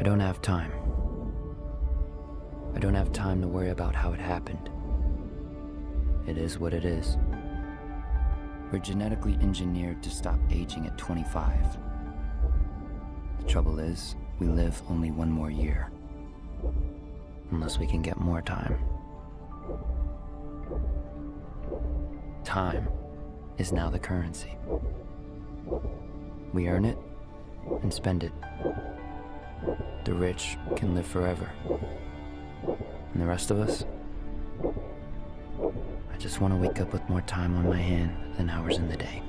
don't have time. I don't have time to worry about how it happened. It is what it is. We're genetically engineered to stop aging at 25. The trouble is, we live only one more year. Unless we can get more time. Time is now the currency. We earn it and spend it. The rich can live forever. And the rest of us? I just want to wake up with more time on my hand than hours in the day.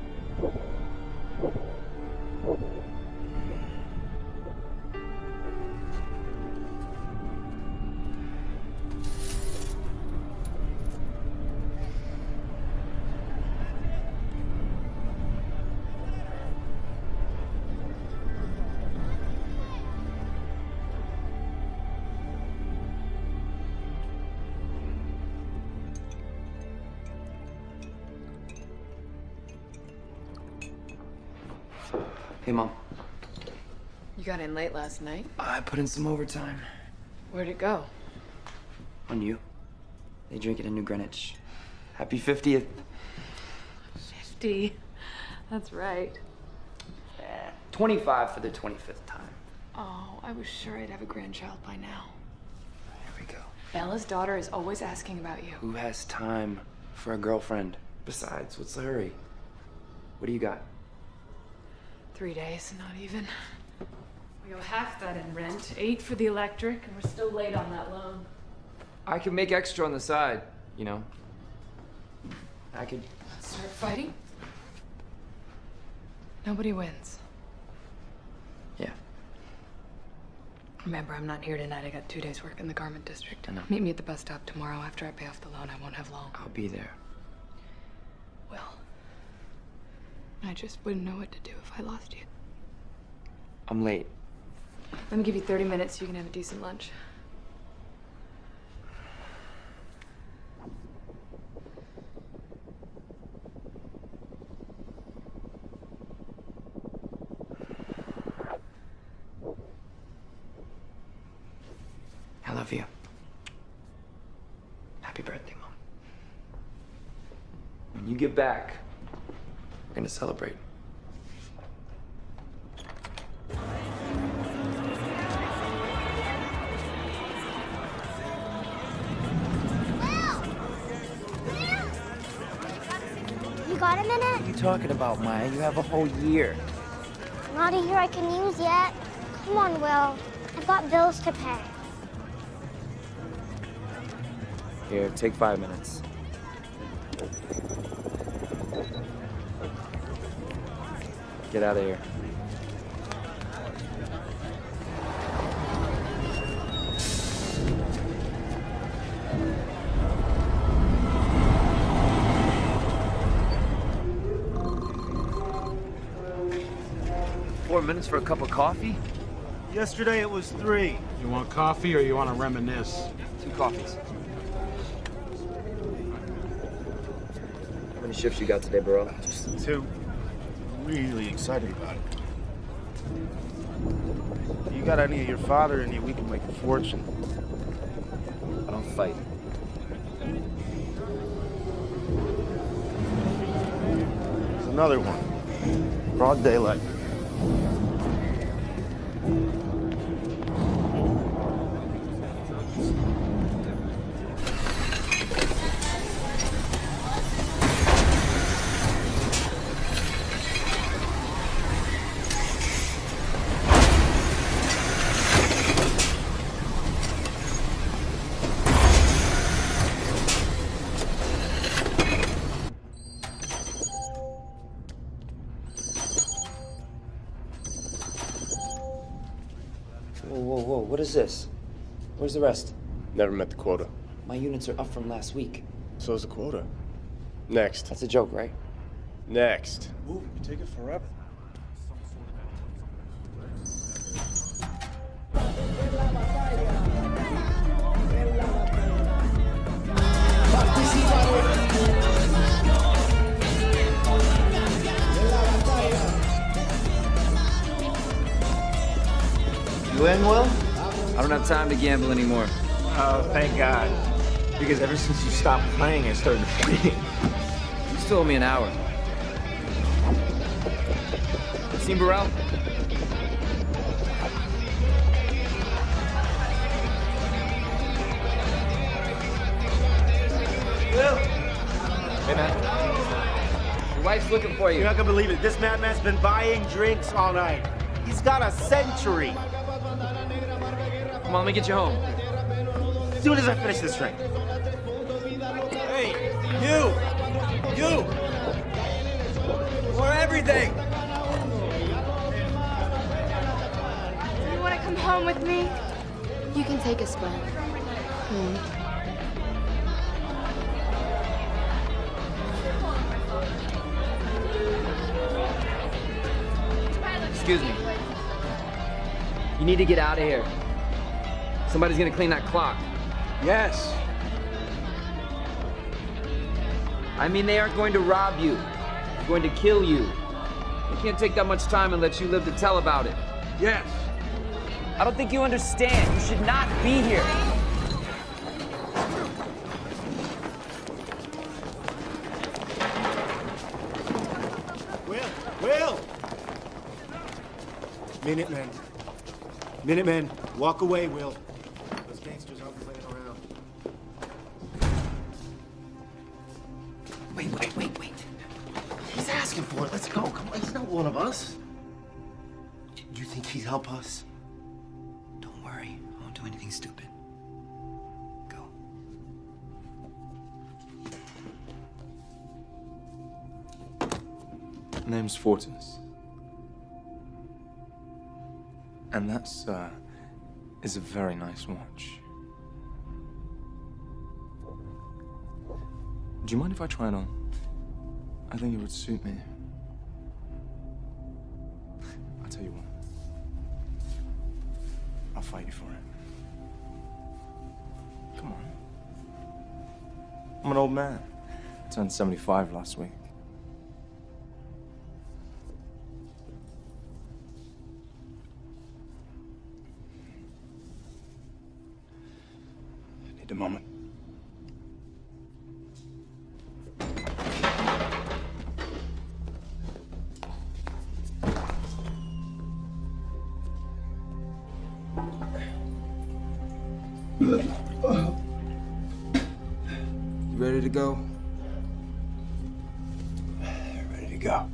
Hey, Mom. You got in late last night? I put in some overtime. Where'd it go? On you. They drink it in New Greenwich. Happy 50th. 50. That's right. 25 for the 25th time. Oh, I was sure I'd have a grandchild by now. Here we go. Bella's daughter is always asking about you. Who has time for a girlfriend? Besides, what's the hurry? What do you got? 3 days, not even. We owe half that in rent, 8 for the electric, and we're still late on that loan. I can make extra on the side, you know. I could... Start fighting? Nobody wins. Yeah. Remember, I'm not here tonight. I got 2 days work in the garment district. I know. Meet me at the bus stop tomorrow. After I pay off the loan, I won't have long. I'll be there. Well, I just wouldn't know what to do if I lost you. I'm late. Let me give you 30 minutes so you can have a decent lunch. I love you. Happy birthday, Mom. When you get back, we're gonna celebrate. You got a minute? What are you talking about, Maya? You have a whole year. Not a year I can use yet. Come on, Will. I've got bills to pay. Here, take 5 minutes. Get out of here. $4 for a cup of coffee? Yesterday it was 3. You want coffee or you want to reminisce? 2 coffees. How many shifts you got today, bro? Just 2. Really excited about it. If you got any of your father in you, we can make a fortune. I don't fight. There's another one. Broad daylight. Whoa, what is this? Where's the rest? Never met the quota. My units are up from last week. So's the quota. Next. That's a joke, right? Next. Move, you take it forever. You in, Will? I don't have time to gamble anymore. Oh, thank God. Because ever since you stopped playing, I started playing. You still owe me an hour. Seen Burrell? Will! Hey, man. Your wife's looking for you. You're not gonna believe it. This madman's been buying drinks all night. He's got a century. Come on, let me get you home. As soon as I finish this drink. Hey, you! For everything! You want to come home with me? You can take a split. Excuse me. You need to get out of here. Somebody's gonna clean that clock. Yes. I mean, they aren't going to rob you. They're going to kill you. They can't take that much time and let you live to tell about it. Yes. I don't think you understand. You should not be here. Will! Minutemen, walk away, Will. Those gangsters aren't playing around. Wait. He's asking for it. Let's go. Come on, he's not one of us. Do you think he'd help us? Don't worry. I won't do anything stupid. Go. Name's Fortis. And that's, is a very nice watch. Do you mind if I try it on? I think it would suit me. I'll tell you what. I'll fight you for it. Come on. I'm an old man. I turned 75 last week. Need a moment. You ready to go? Ready to go.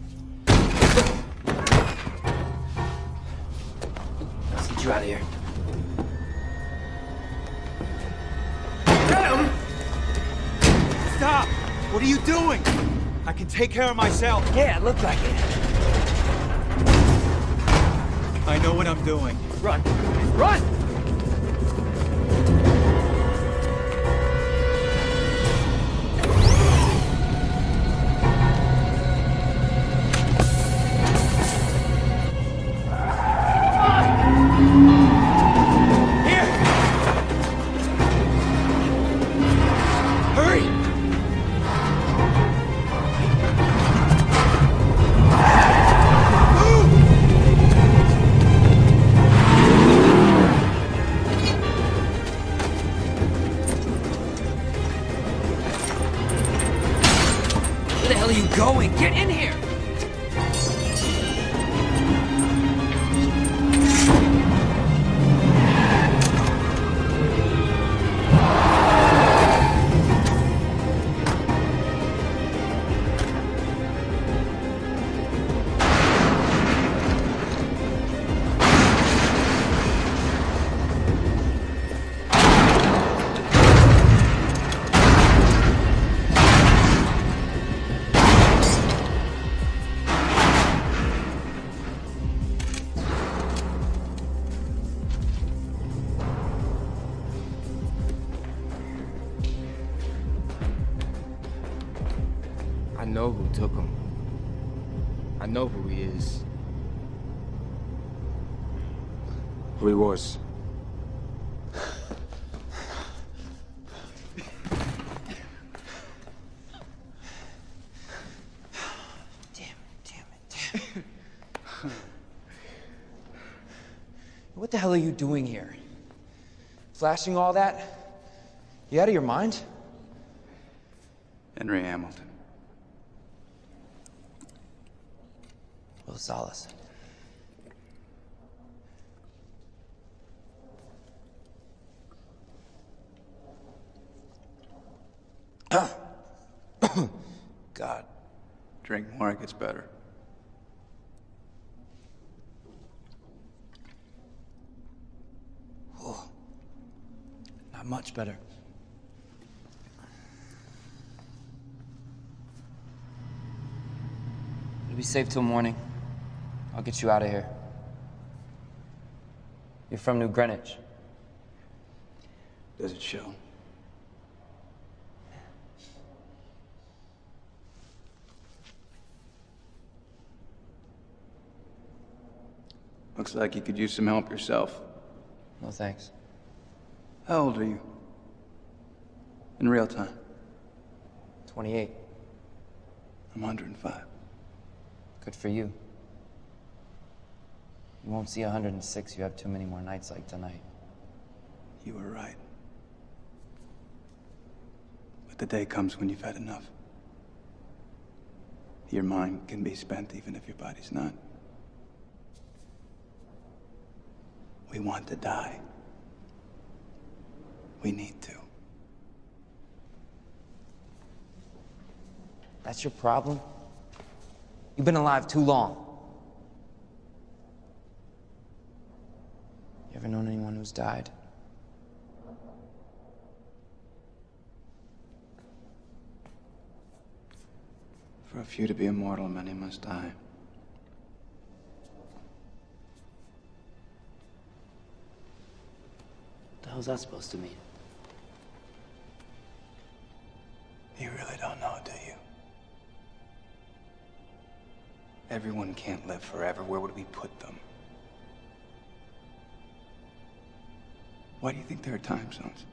Let's get you out of here. Get him! Stop! What are you doing? I can take care of myself. Yeah, it looked like it. I know what I'm doing. Run! Run! Where the hell are you going? Get in here! I know who took him. I know who he is. Who he was. Damn it. What the hell are you doing here? Flashing all that? You out of your mind? Henry Hamilton. Will Salas. God. Drink more, it gets better. Oh, not much better. It'll be safe till morning. I'll get you out of here. You're from New Greenwich. Does it show? Looks like you could use some help yourself. No thanks. How old are you? In real time? 28. I'm 105. Good for you. You won't see 106. You have too many more nights like tonight. You were right. But the day comes when you've had enough. Your mind can be spent even if your body's not. We want to die. We need to. That's your problem? You've been alive too long. You ever known anyone who's died? For a few to be immortal, many must die. What the hell's that supposed to mean? You really don't know, do you? Everyone can't live forever. Where would we put them? Why do you think there are time zones?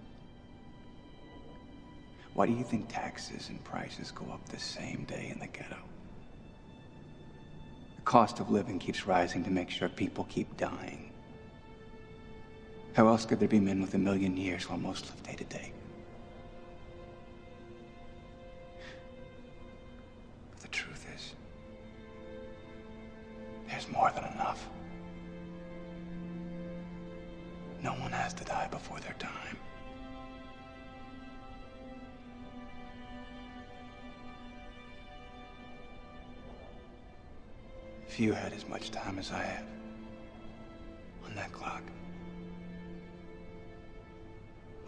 Why do you think taxes and prices go up the same day in the ghetto? The cost of living keeps rising to make sure people keep dying. How else could there be men with 1 million years while most live day to day? But the truth is, there's more than enough. No one has to die before their time. If you had as much time as I have on that clock,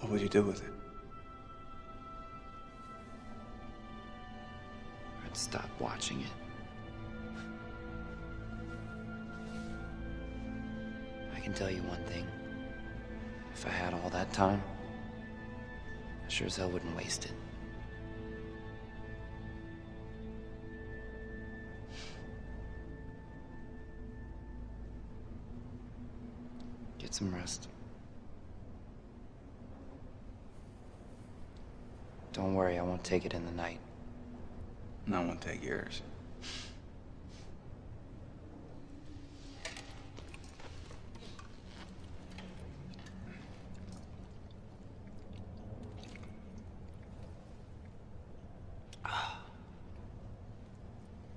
what would you do with it? I'd stop watching it. I can tell you one thing. If I had all that time, I sure as hell wouldn't waste it. Get some rest. Don't worry, I won't take it in the night. And I won't take yours.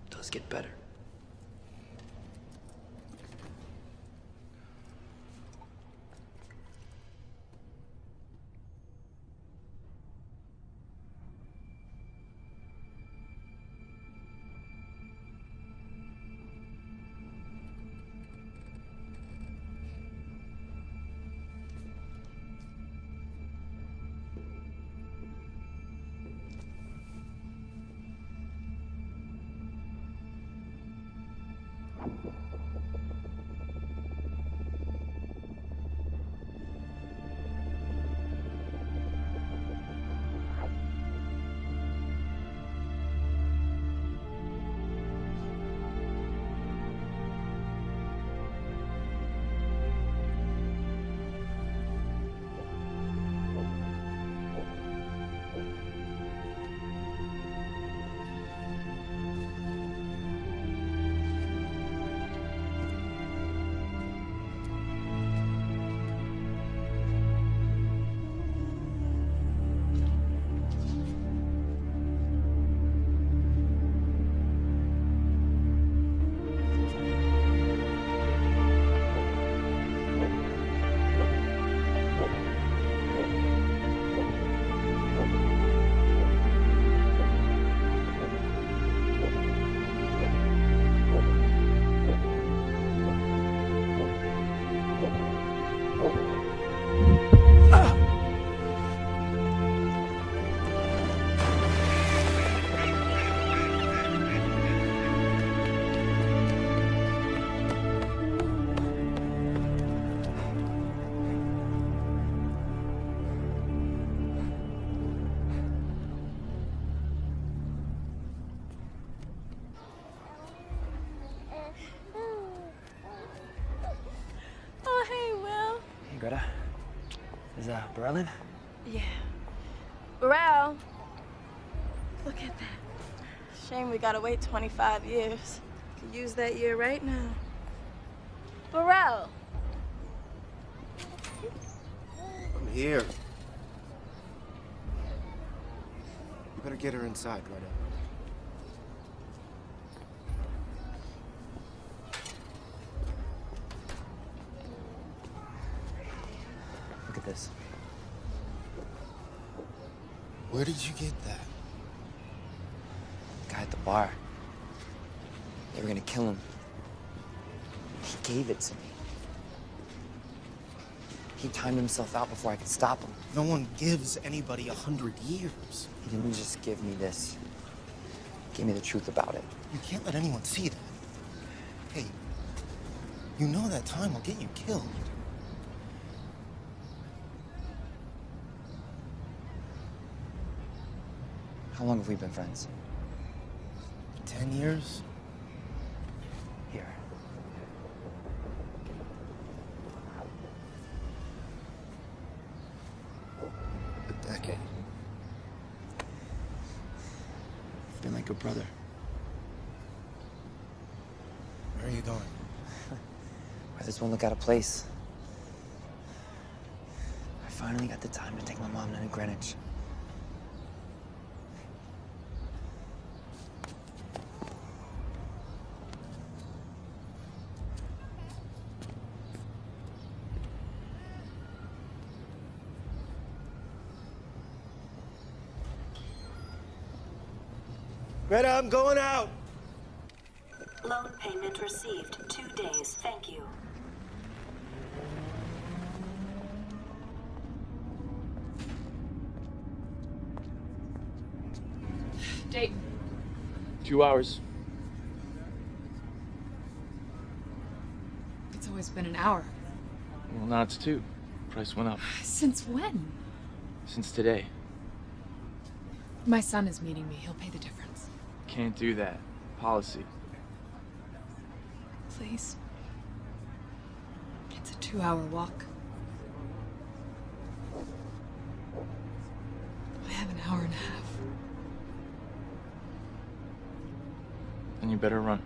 Does get better. Is Berlin? Yeah. Burrell! Look at that. Shame we gotta wait 25 years. Could use that year right now. Burrell! I'm here. You better get her inside, Greta. Look at this. Where did you get that? The guy at the bar. They were gonna kill him. He gave it to me. He timed himself out before I could stop him. No one gives anybody 100 years. He didn't just give me this. He gave me the truth about it. You can't let anyone see that. Hey, you know that time will get you killed. How long have we been friends? 10 years? Here. A decade. You've been like a brother. Where are you going? Where this won't look out of place. I finally got the time to take my mom to Greenwich. Greta, I'm going out. Loan payment received. 2 days. Thank you. Date. 2 hours. It's always been an hour. Well, now it's 2. Price went up. Since when? Since today. My son is meeting me. He'll pay the difference. Can't do that. Policy. Please. It's a 2-hour walk. I have an hour and a half. Then you better run.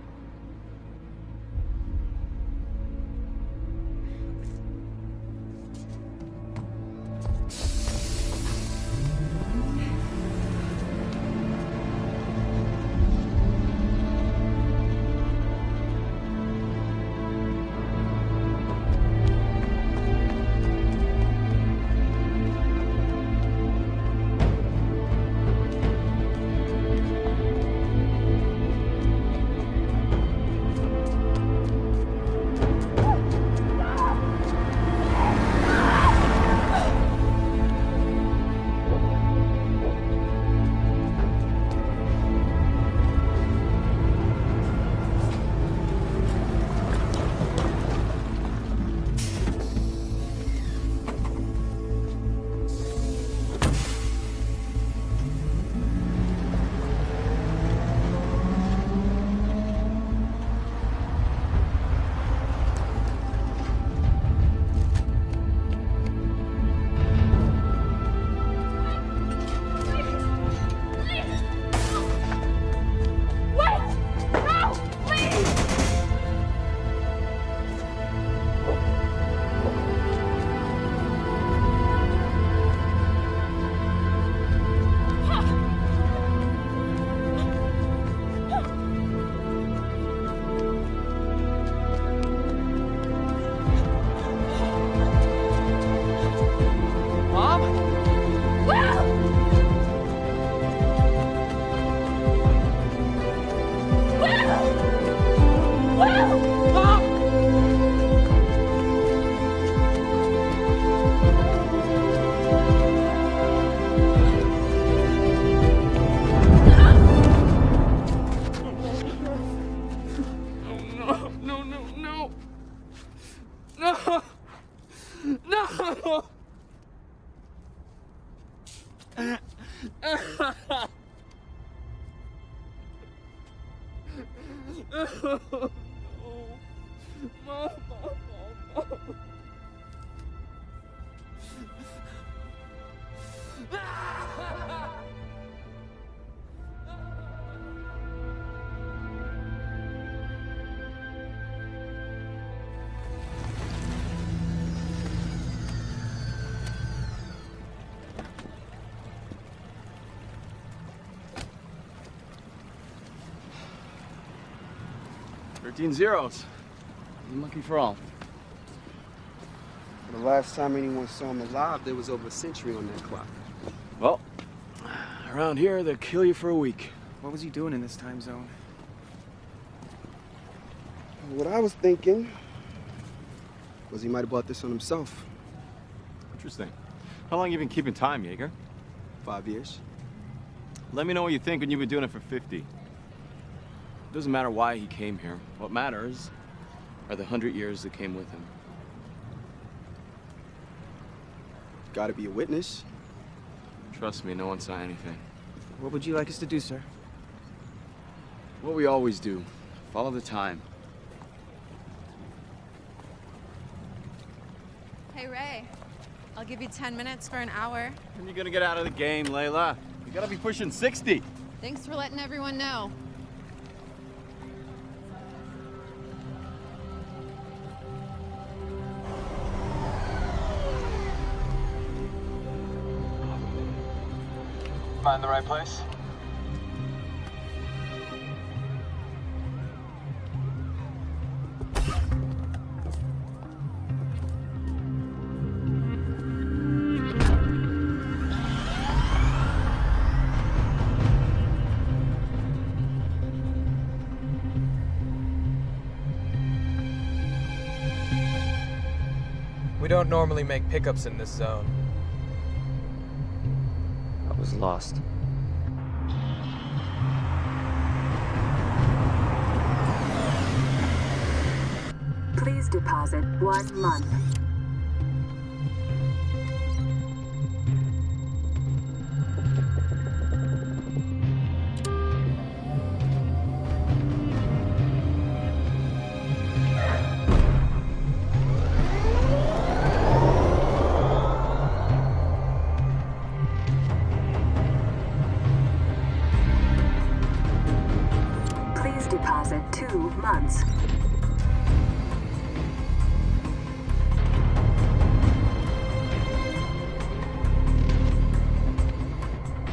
13 zeros. Monkey for all. The last time anyone saw him alive, there was over a century on that clock. Well, around here, they'll kill you for a week. What was he doing in this time zone? What I was thinking was he might have bought this on himself. Interesting. How long you been keeping time, Jaeger? 5 years. Let me know what you think when you've been doing it for 50. Doesn't matter why he came here. What matters are the 100 years that came with him. Gotta be a witness. Trust me, no one saw anything. What would you like us to do, sir? What we always do. Follow the time. Hey, Ray. I'll give you 10 minutes for an hour. When are you gonna get out of the game, Layla? You gotta be pushing 60. Thanks for letting everyone know. Find the right place? We don't normally make pickups in this zone. I was lost. Please deposit 1 month. Please deposit 2 months.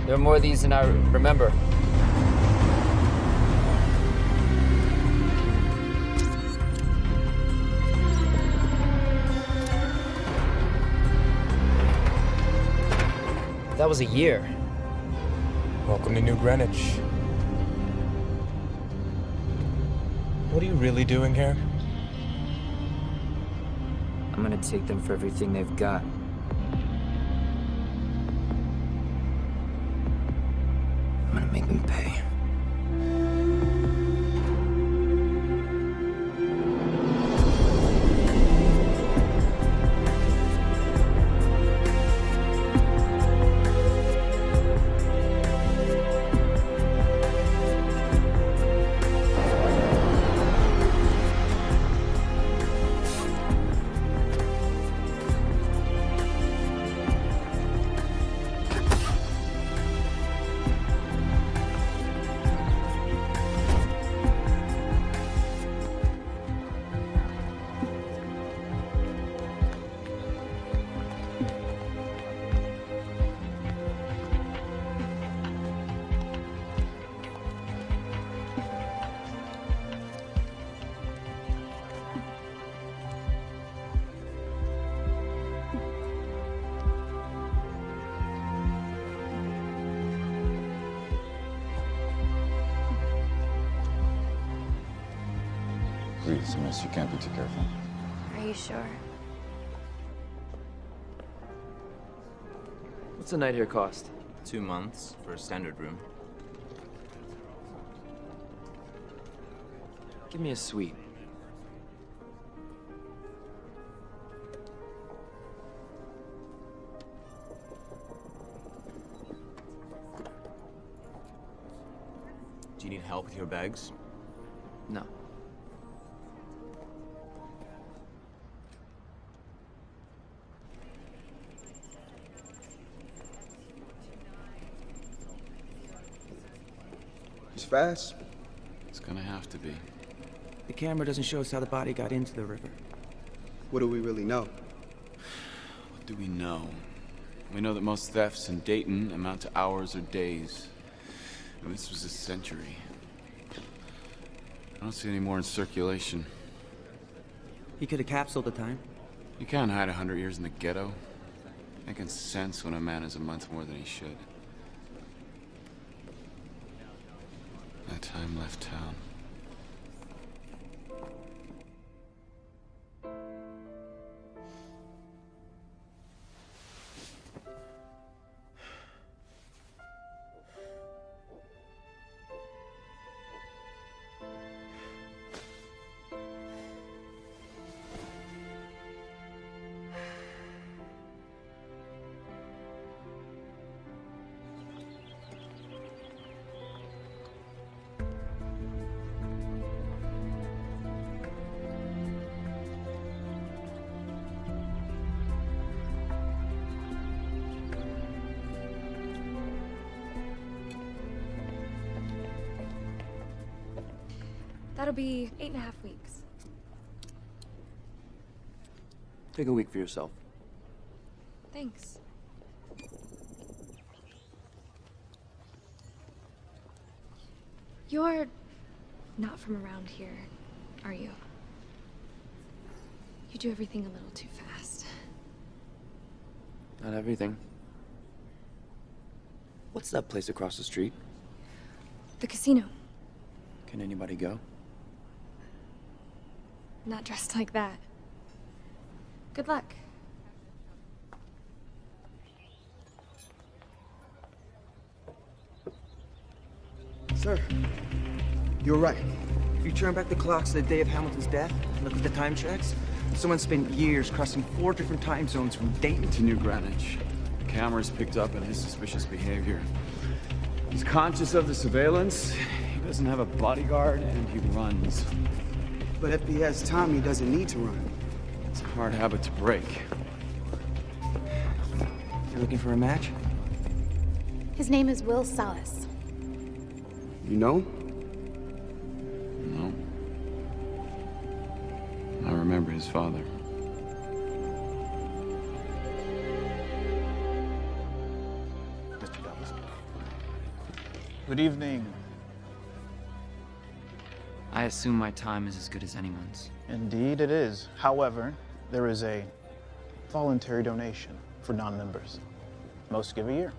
There are more of these than I remember. That was a year. Welcome to New Greenwich. What are you really doing here? I'm gonna take them for everything they've got. I'm gonna make them pay. Please, miss, you can't be too careful. Are you sure? What's a night here cost? 2 months for a standard room. Give me a suite. Do you need help with your bags? No. He's fast. It's gonna have to be. The camera doesn't show us how the body got into the river. What do we really know? What do we know? We know that most thefts in Dayton amount to hours or days. And this was a century. don't see any more in circulation. He could have capsuled the time. You can't hide 100 years in the ghetto. Making sense when a man is a month more than he should. That time left town. That'll be 8.5 weeks. Take a week for yourself. Thanks. You're not from around here, are you? You do everything a little too fast. Not everything. What's that place across the street? The casino. Can anybody go? Not dressed like that. Good luck. Sir, you're right. If you turn back the clocks to the day of Hamilton's death, and look at the time checks, someone spent years crossing 4 different time zones from Dayton To New Greenwich. Cameras picked up on his suspicious behavior. He's conscious of the surveillance, he doesn't have a bodyguard, and he runs. But if he has time, he doesn't need to run. It's a hard habit to break. You're looking for a match? His name is Will Salas. You know? No. I remember his father. Mr. Dallas. Good evening. I assume my time is as good as anyone's. Indeed it is. However, there is a voluntary donation for non-members. Most give a year.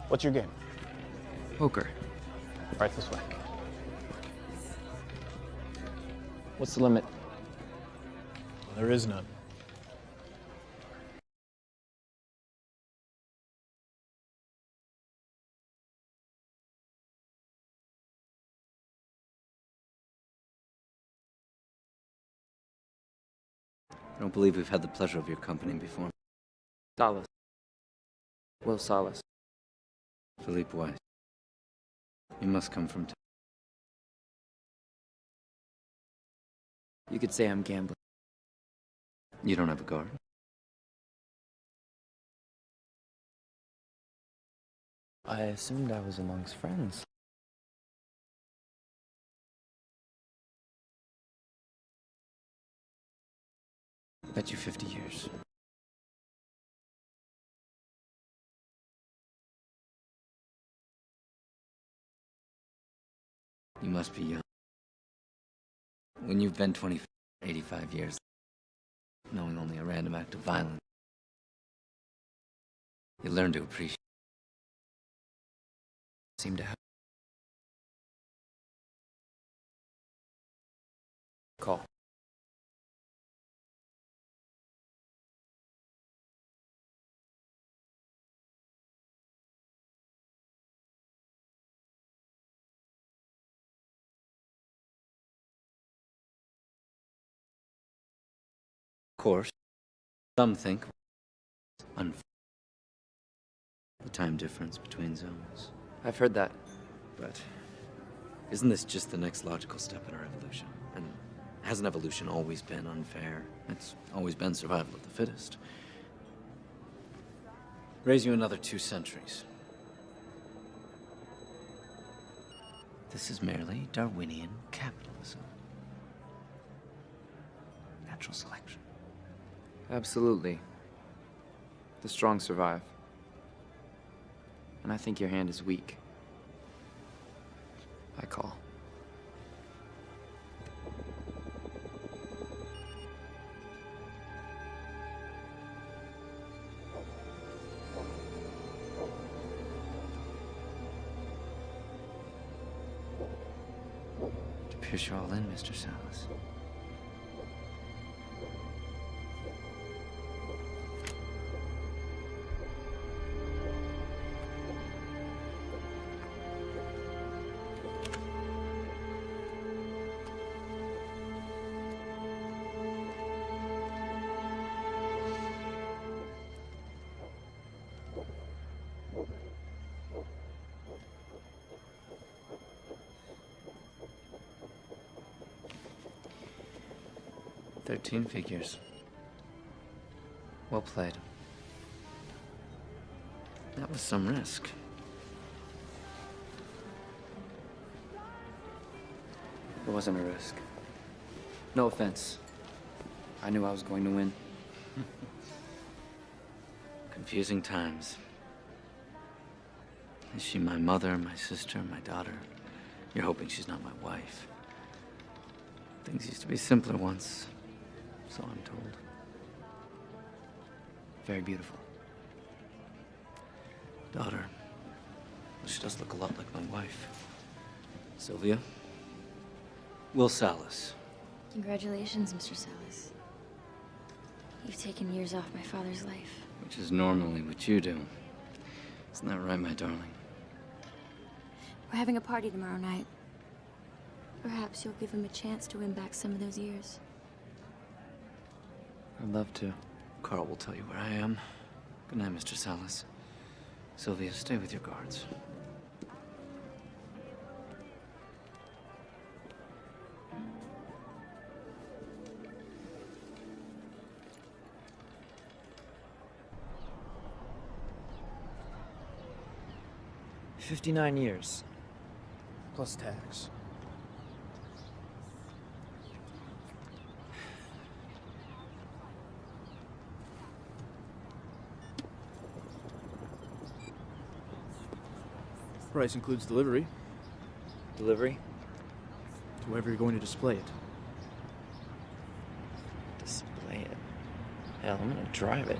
What's your game? Poker. Right this way. What's the limit? There is none. I don't believe we've had the pleasure of your company before. Salas. Will Salas. Philippe Weiss. You must come from town. You could say I'm gambling. You don't have a guard? I assumed I was amongst friends. Bet you 50 years. You must be young. When you've been 85 years, knowing only a random act of violence, you learn to appreciate. Seem to have. Call. Of course, some think unfair. The time difference between zones. I've heard that. But isn't this just the next logical step in our evolution? And hasn't evolution always been unfair? It's always been survival of the fittest. Raise you another 2 centuries. This is merely Darwinian capitalism. Natural selection. Absolutely. The strong survive. And I think your hand is weak. I call. It appears you're all in, Mr. Salas. "13 figures. Well played. That was some risk. It wasn't a risk. No offense. I knew I was going to win. Confusing times. Is she my mother, my sister, my daughter? You're hoping she's not my wife. Things used to be simpler once. So I'm told. Very beautiful. Daughter. Well, she does look a lot like my wife. Sylvia. Will Salas. Congratulations, Mr. Salas. You've taken years off my father's life. Which is normally what you do. Isn't that right, my darling? We're having a party tomorrow night. Perhaps you'll give him a chance to win back some of those years. I'd love to. Carl will tell you where I am. Good night, Mr. Salas. Sylvia, stay with your guards. $59 years. Plus tax. Price includes delivery. Delivery? To wherever you're going to display it. Display it? Hell, I'm gonna drive it.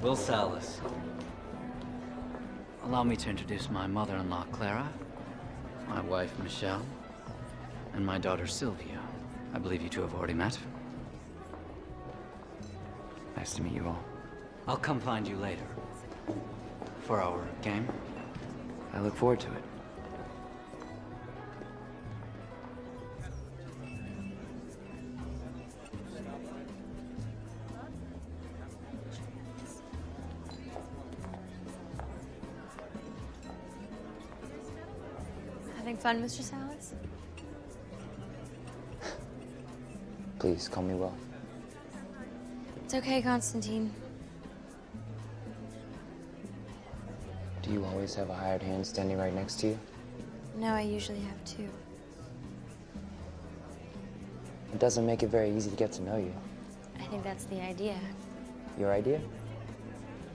Will Salas. Allow me to introduce my mother-in-law, Clara, my wife, Michelle, and my daughter, Sylvia. I believe you two have already met. Nice to meet you all. I'll come find you later for our game. I look forward to it. Having fun, Mr. Salas? Please, call me Will. It's okay, Constantine. Do you always have a hired hand standing right next to you? No, I usually have two. It doesn't make it very easy to get to know you. I think that's the idea. Your idea?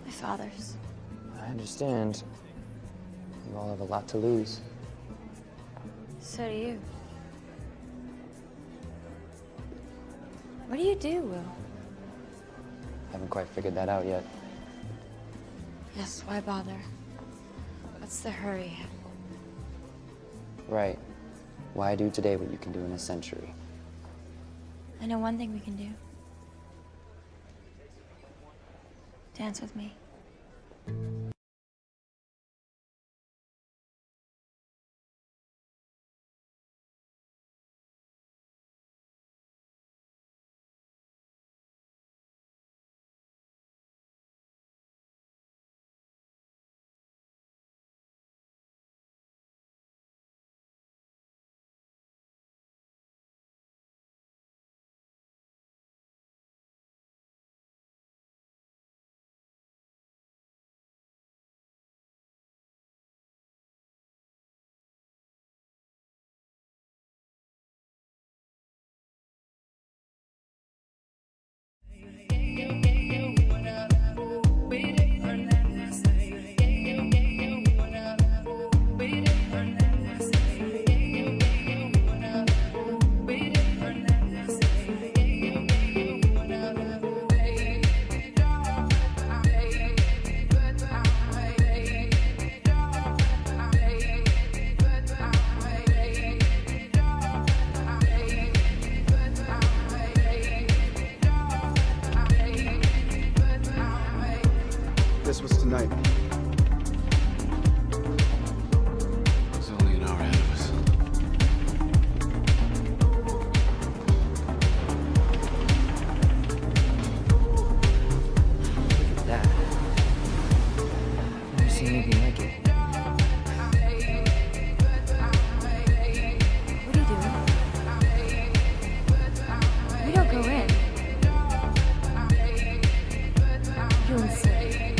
My father's. I understand. You all have a lot to lose. So do you. What do you do, Will? Haven't quite figured that out yet. Yes, why bother? What's the hurry? Right. Why do today what you can do in a century? I know one thing we can do. Dance with me. tonight. It's only an hour ahead of us. Look at that. Never seen anything like it. What are you doing? We don't go in. You're insane.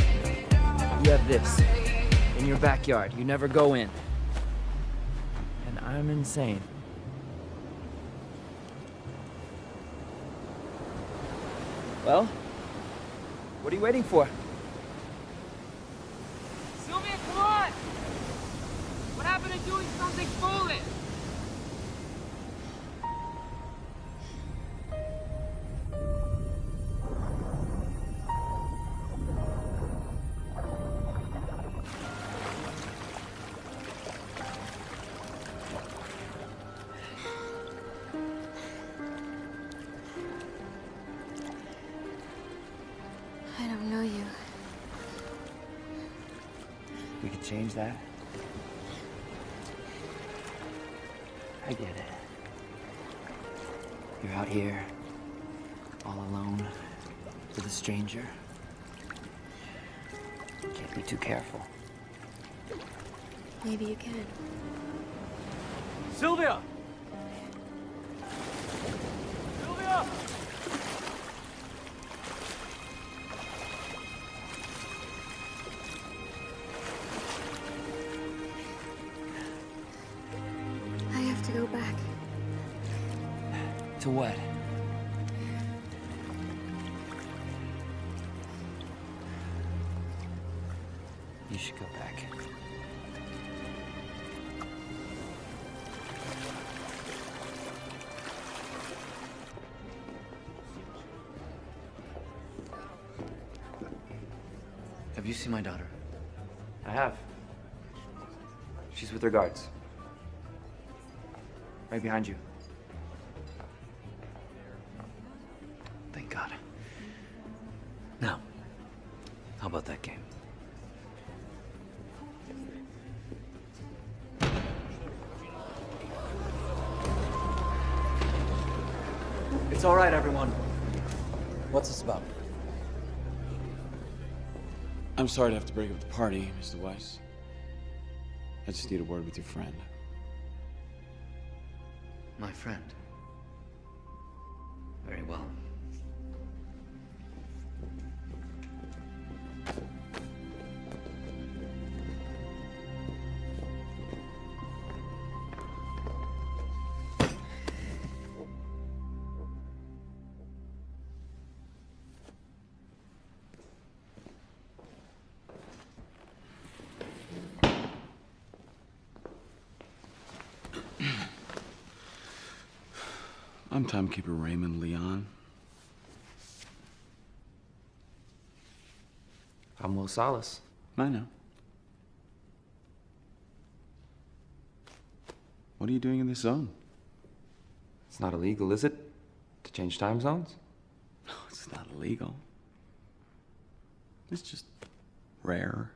You have this in your backyard. You never go in. And I'm insane. Well, what are you waiting for? Sylvia, come on! What happened to doing something foolish? I don't know you. We could change that. I get it. You're out here, all alone, with a stranger. Can't be too careful. Maybe you can. Sylvia! Sylvia! I have to go back. To what? You should go back. Have you seen my daughter? I have. She's with her guards. Right behind you. Thank God. Now, how about that game? It's all right, everyone. What's this about? I'm sorry to have to break up the party, Mr. Weiss. I just need a word with your friend. My friend. Very well. I'm timekeeper Raymond Leon. I'm Will Salas. I know. What are you doing in this zone? It's not illegal, is it? To change time zones? No, it's not illegal. It's just rare.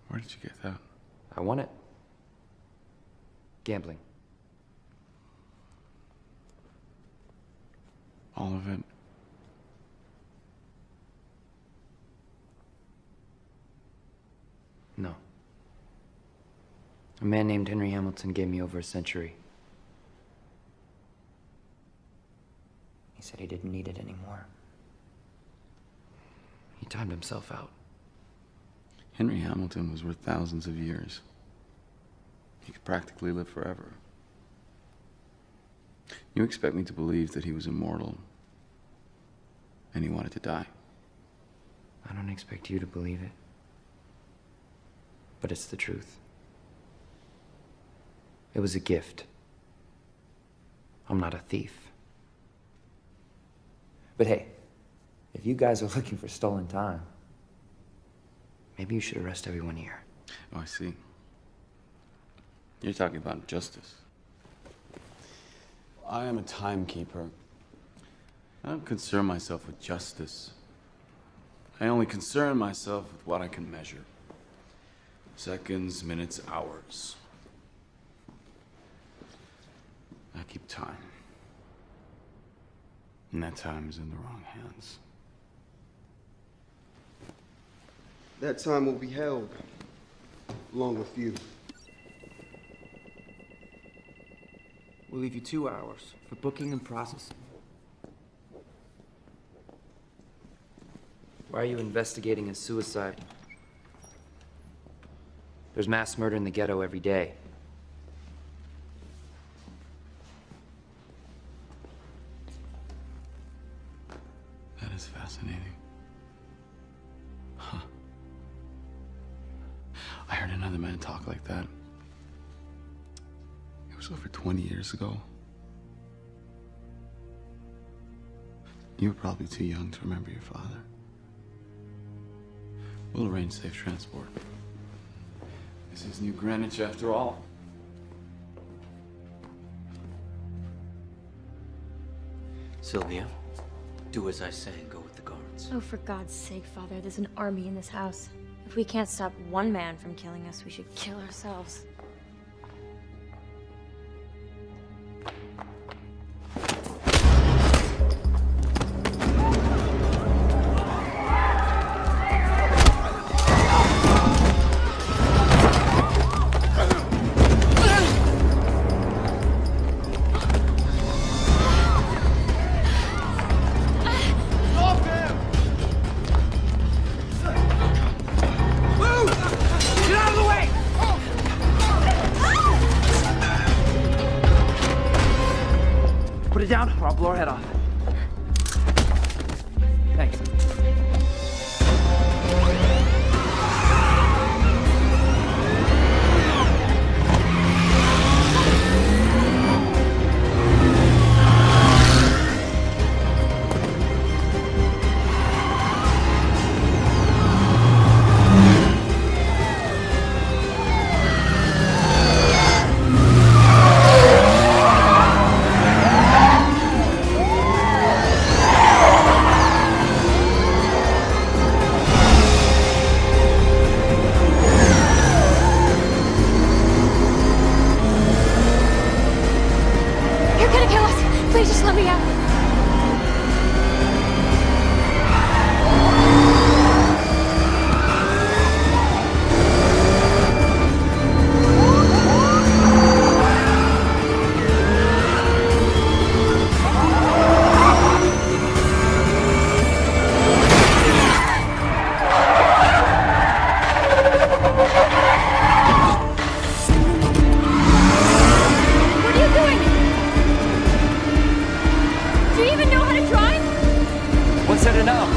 Where did you get that? I won it. Gambling. All of it? No. A man named Henry Hamilton gave me over a century. He said he didn't need it anymore. He timed himself out. Henry Hamilton was worth thousands of years. He could practically live forever. You expect me to believe that he was immortal and he wanted to die? I don't expect you to believe it. But it's the truth. It was a gift. I'm not a thief. But hey, if you guys are looking for stolen time, maybe you should arrest everyone here. Oh, I see. You're talking about justice. I am a timekeeper. I don't concern myself with justice. I only concern myself with what I can measure. Seconds, minutes, hours. I keep time. And that time is in the wrong hands. That time will be held, along with you. We'll leave you 2 hours for booking and processing. Why are you investigating a suicide? There's mass murder in the ghetto every day. That is fascinating. Huh. I heard another man talk like that. It was over 20 years ago. You were probably too young to remember your father. We'll arrange safe transport. This is New Greenwich after all. Sylvia, do as I say and go with the guards. Oh, for God's sake, Father, there's an army in this house. If we can't stop one man from killing us, we should kill ourselves. Put it down or I'll blow her head off. Thanks. Please just let me out. What's there to know?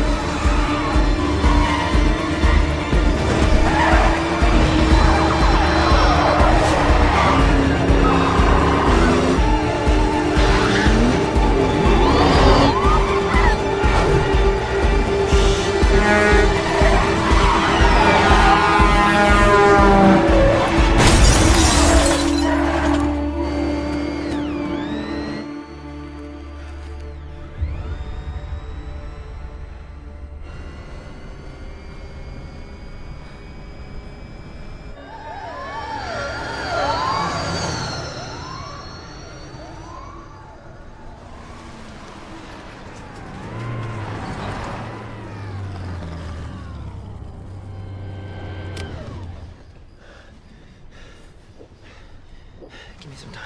Give me some time.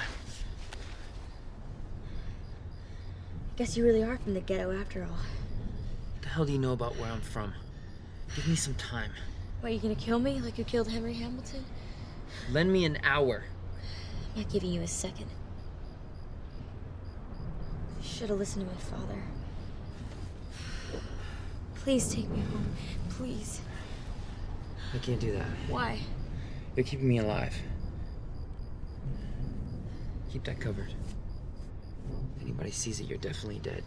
Guess you really are from the ghetto after all. What the hell do you know about where I'm from? Give me some time. What, you gonna kill me like you killed Henry Hamilton? Lend me an hour. I'm not giving you a second. Should have listened to my father. Please take me home. Please. I can't do that. Why? You're keeping me alive. Keep that covered. If anybody sees it, you're definitely dead.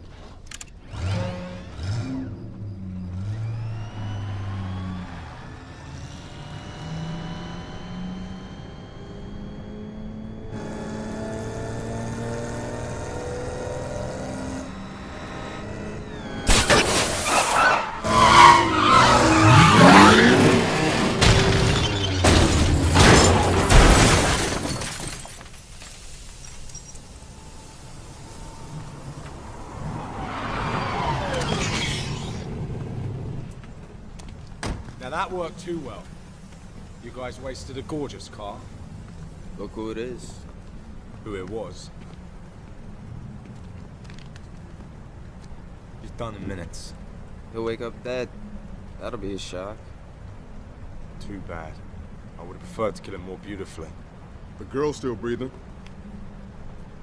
Now that worked too well. You guys wasted a gorgeous car. Look who it is. Who it was. He's done in minutes. He'll wake up dead. That'll be a shock. Too bad. I would have preferred to kill him more beautifully. The girl's still breathing.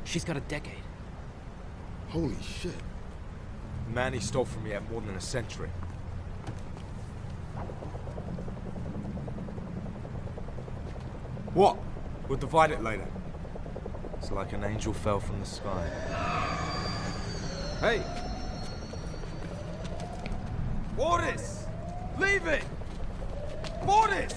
She's got a decade. Holy shit. The man he stole from me had more than a century. What? We'll divide it later. It's like an angel fell from the sky. Hey! Mortis! Leave it! Mortis!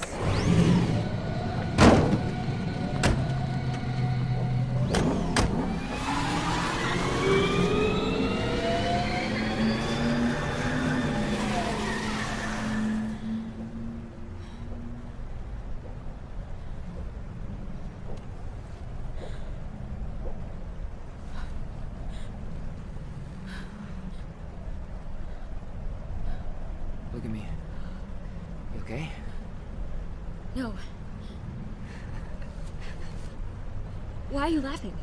Look at me. You okay? No. Why are you laughing?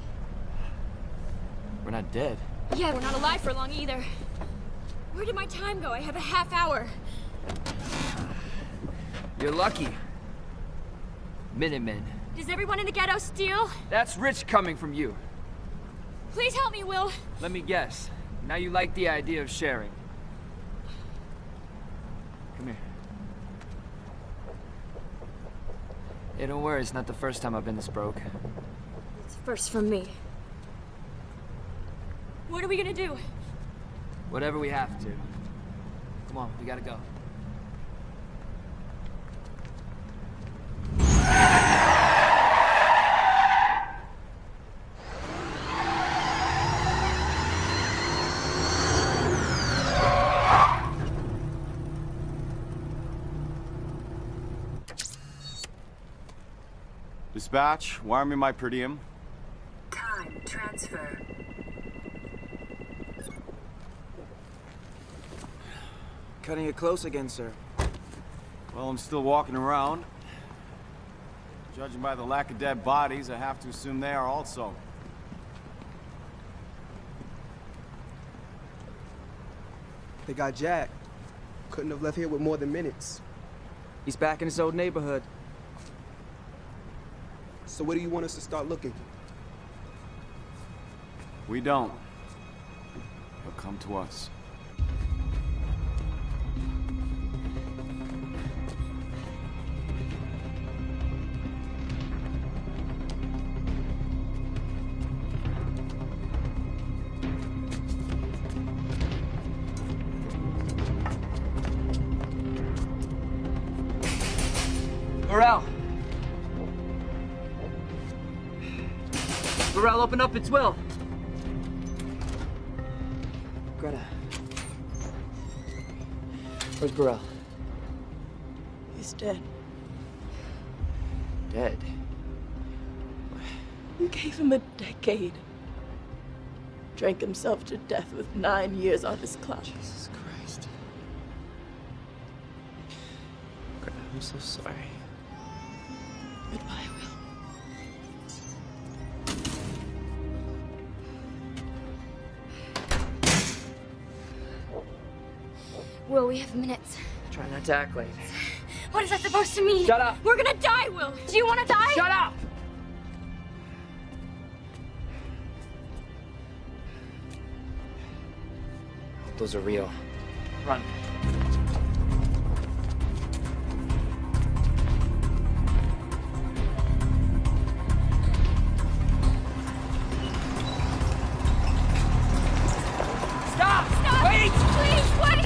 We're not dead. Yeah, we're not alive for long either. Where did my time go? I have a half hour. You're lucky. Minutemen. Does everyone in the ghetto steal? That's rich coming from you. Please help me, Will. Let me guess. Now you like the idea of sharing. Come here. Hey, don't worry, it's not the first time I've been this broke. It's first for me. What are we gonna do? Whatever we have to. Come on, we gotta go. Dispatch, wire me my per diem. Time transfer. Cutting it close again, sir. Well, I'm still walking around. Judging by the lack of dead bodies, I have to assume they are also. They got Jack. Couldn't have left here with more than minutes. He's back in his old neighborhood. So where do you want us to start looking? We don't. He'll come to us. Burrell! Burrell, open up, it's Will! Greta. Where's Burrell? He's dead. Dead? You gave him a decade. Drank himself to death with 9 years on his clock. Jesus Christ. Greta, I'm so sorry. Goodbye, Will. Will, we have minutes. Try not to act late. What is that supposed to mean? Shut up! We're gonna die, Will! Do you wanna die? Shut up! Those are real. Run. Stop! Stop! Wait! Please, wait!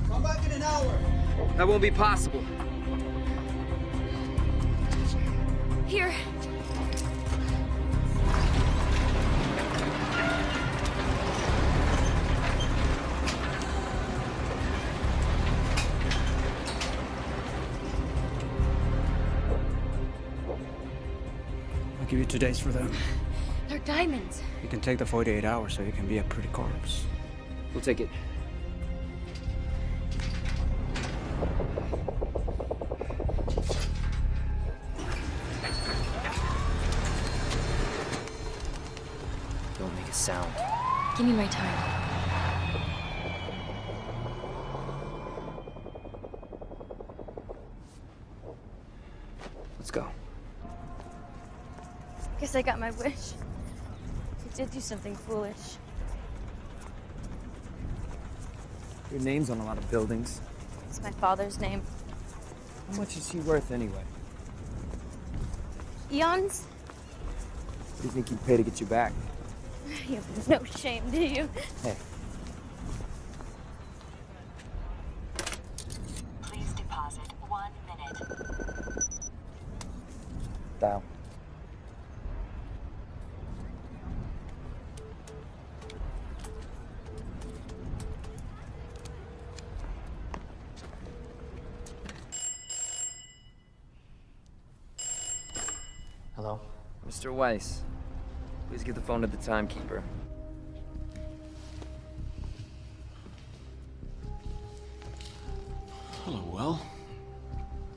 Come back in an hour. That won't be possible. Here. I'll give you 2 days for them. They're diamonds. You can take the 48 hours so you can be a pretty corpse. We'll take it. a sound. Give me my time. Let's go. Guess I got my wish. I did do something foolish. Your name's on a lot of buildings. It's my father's name. How much is he worth anyway? Eons? What do you think he'd pay to get you back? You have no shame, do you? Hey. Please deposit 1 minute. Dial. Hello? Mr. Weiss, please give the phone to the timekeeper. Hello, well.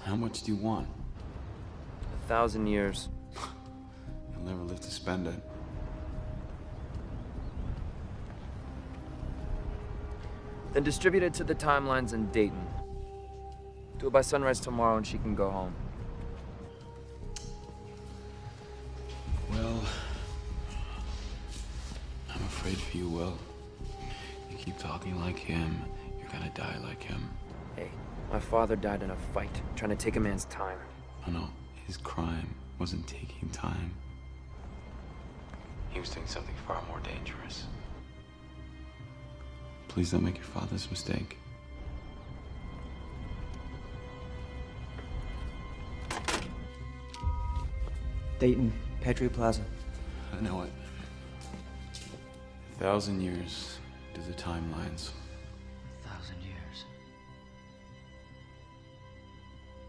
How much do you want? 1,000 years. You'll never live to spend it. Then distribute it to the timelines in Dayton. Do it by sunrise tomorrow and she can go home. Well, I'm afraid for you, Will. You keep talking like him, you're gonna die like him. Hey, my father died in a fight, trying to take a man's time. Oh no, his crime wasn't taking time. He was doing something far more dangerous. Please don't make your father's mistake. Dayton, Patriot Plaza. I know it. 1,000 years to the timelines. 1,000 years.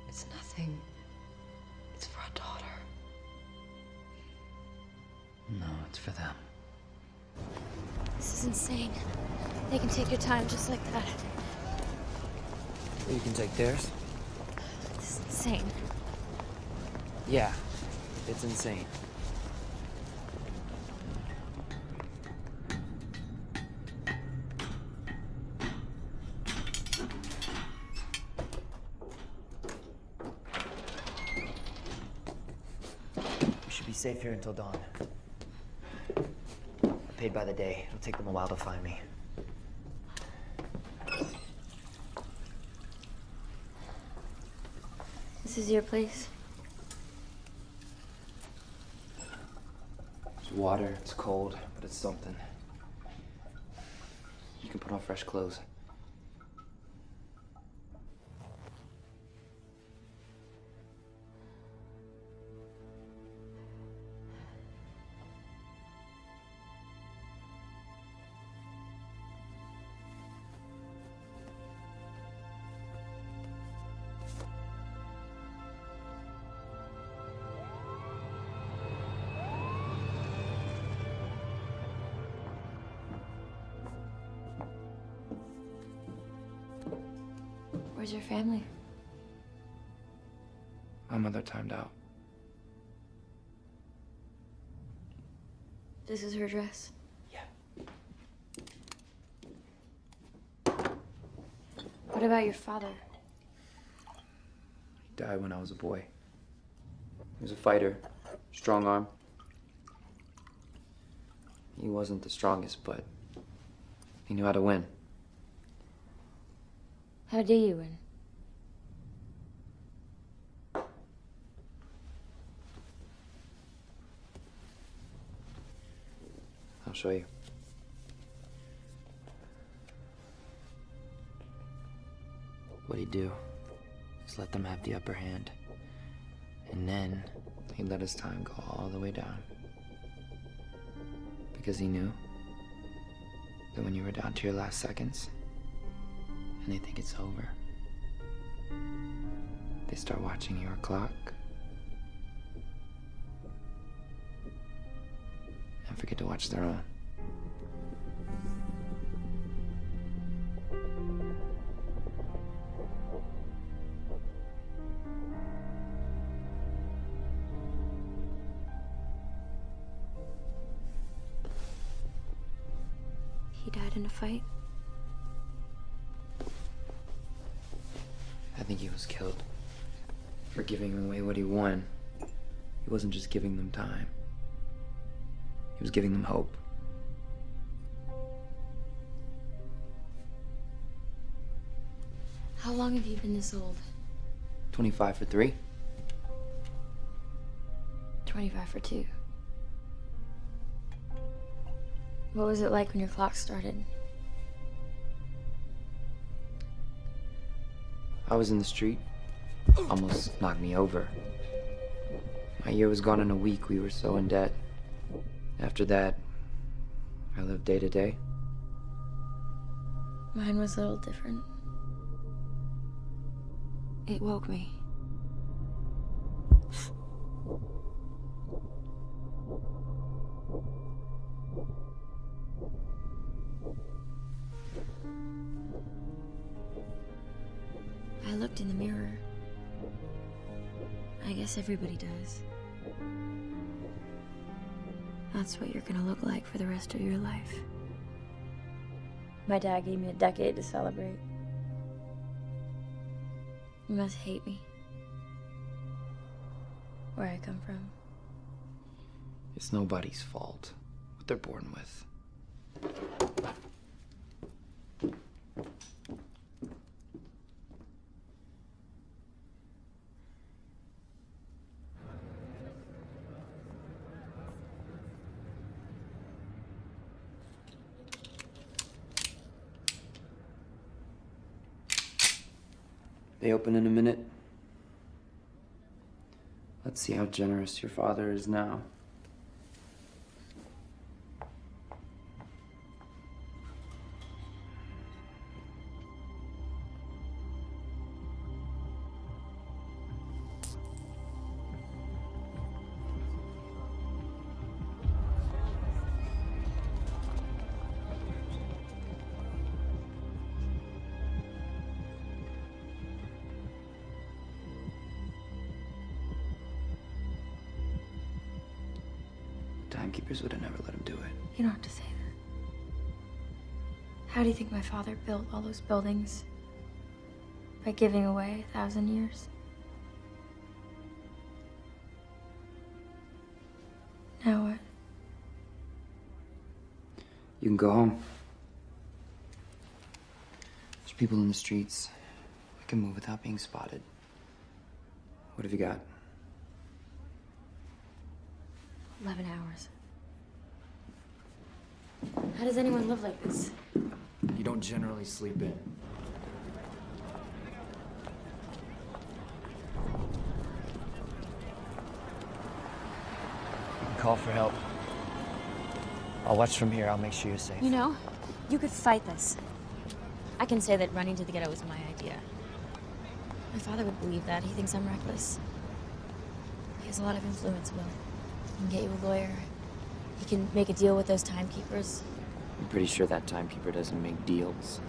It's nothing. It's for our daughter. No, it's for them. This is insane. They can take your time just like that. You can take theirs? This is insane. Yeah, it's insane. We should be safe here until dawn. Paid by the day. It'll take them a while to find me. This is your place? It's water, it's cold, but it's something. You can put on fresh clothes. Where's your family? My mother timed out. This is her dress? Yeah. What about your father? He died when I was a boy. He was a fighter, strong arm. He wasn't the strongest, but he knew how to win. How do you win? I'll show you. What he'd do is let them have the upper hand. And then he'd let his time go all the way down. Because he knew that when you were down to your last seconds, and they think it's over, they start watching your clock and forget to watch their own. dad in a fight? I think he was killed for giving away what he won. He wasn't just giving them time. He was giving them hope. How long have you been this old? 25 for 3. 25 for 2. What was it like when your clock started? I was in the street. Almost knocked me over. My year was gone in a week. We were so in debt. After that, I lived day to day. Mine was a little different. It woke me. I looked in the mirror. I guess everybody does. That's what you're gonna look like for the rest of your life. My dad gave me a decade to celebrate. You must hate me. Where I come from. It's nobody's fault. What they're born with. They open in a minute. Let's see how generous your father is now. Timekeepers would have never let him do it. You don't have to say that. How do you think my father built all those buildings? By giving away 1,000 years? Now what? You can go home. There's people in the streets. I can move without being spotted. What have you got? 11 hours. How does anyone live like this? You don't generally sleep in. Call for help. I'll watch from here. I'll make sure you're safe. You know, you could fight this. I can say that running to the ghetto was my idea. My father would believe that. He thinks I'm reckless. He has a lot of influence, Will. He can get you a lawyer. He can make a deal with those timekeepers. I'm pretty sure that timekeeper doesn't make deals.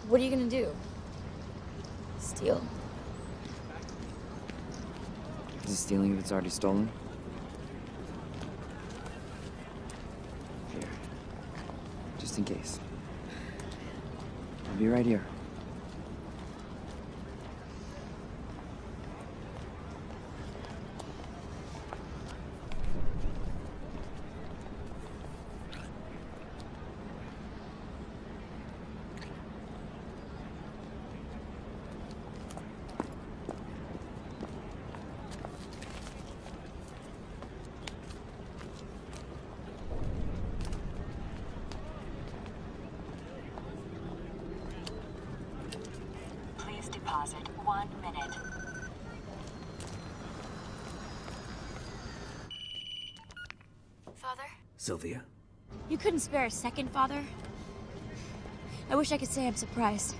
What are you gonna do? Steal? Is it stealing if it's already stolen? Here. Just in case. I'll be right here. Deposit 1 minute. Father? Sylvia? You couldn't spare a second, Father? I wish I could say I'm surprised.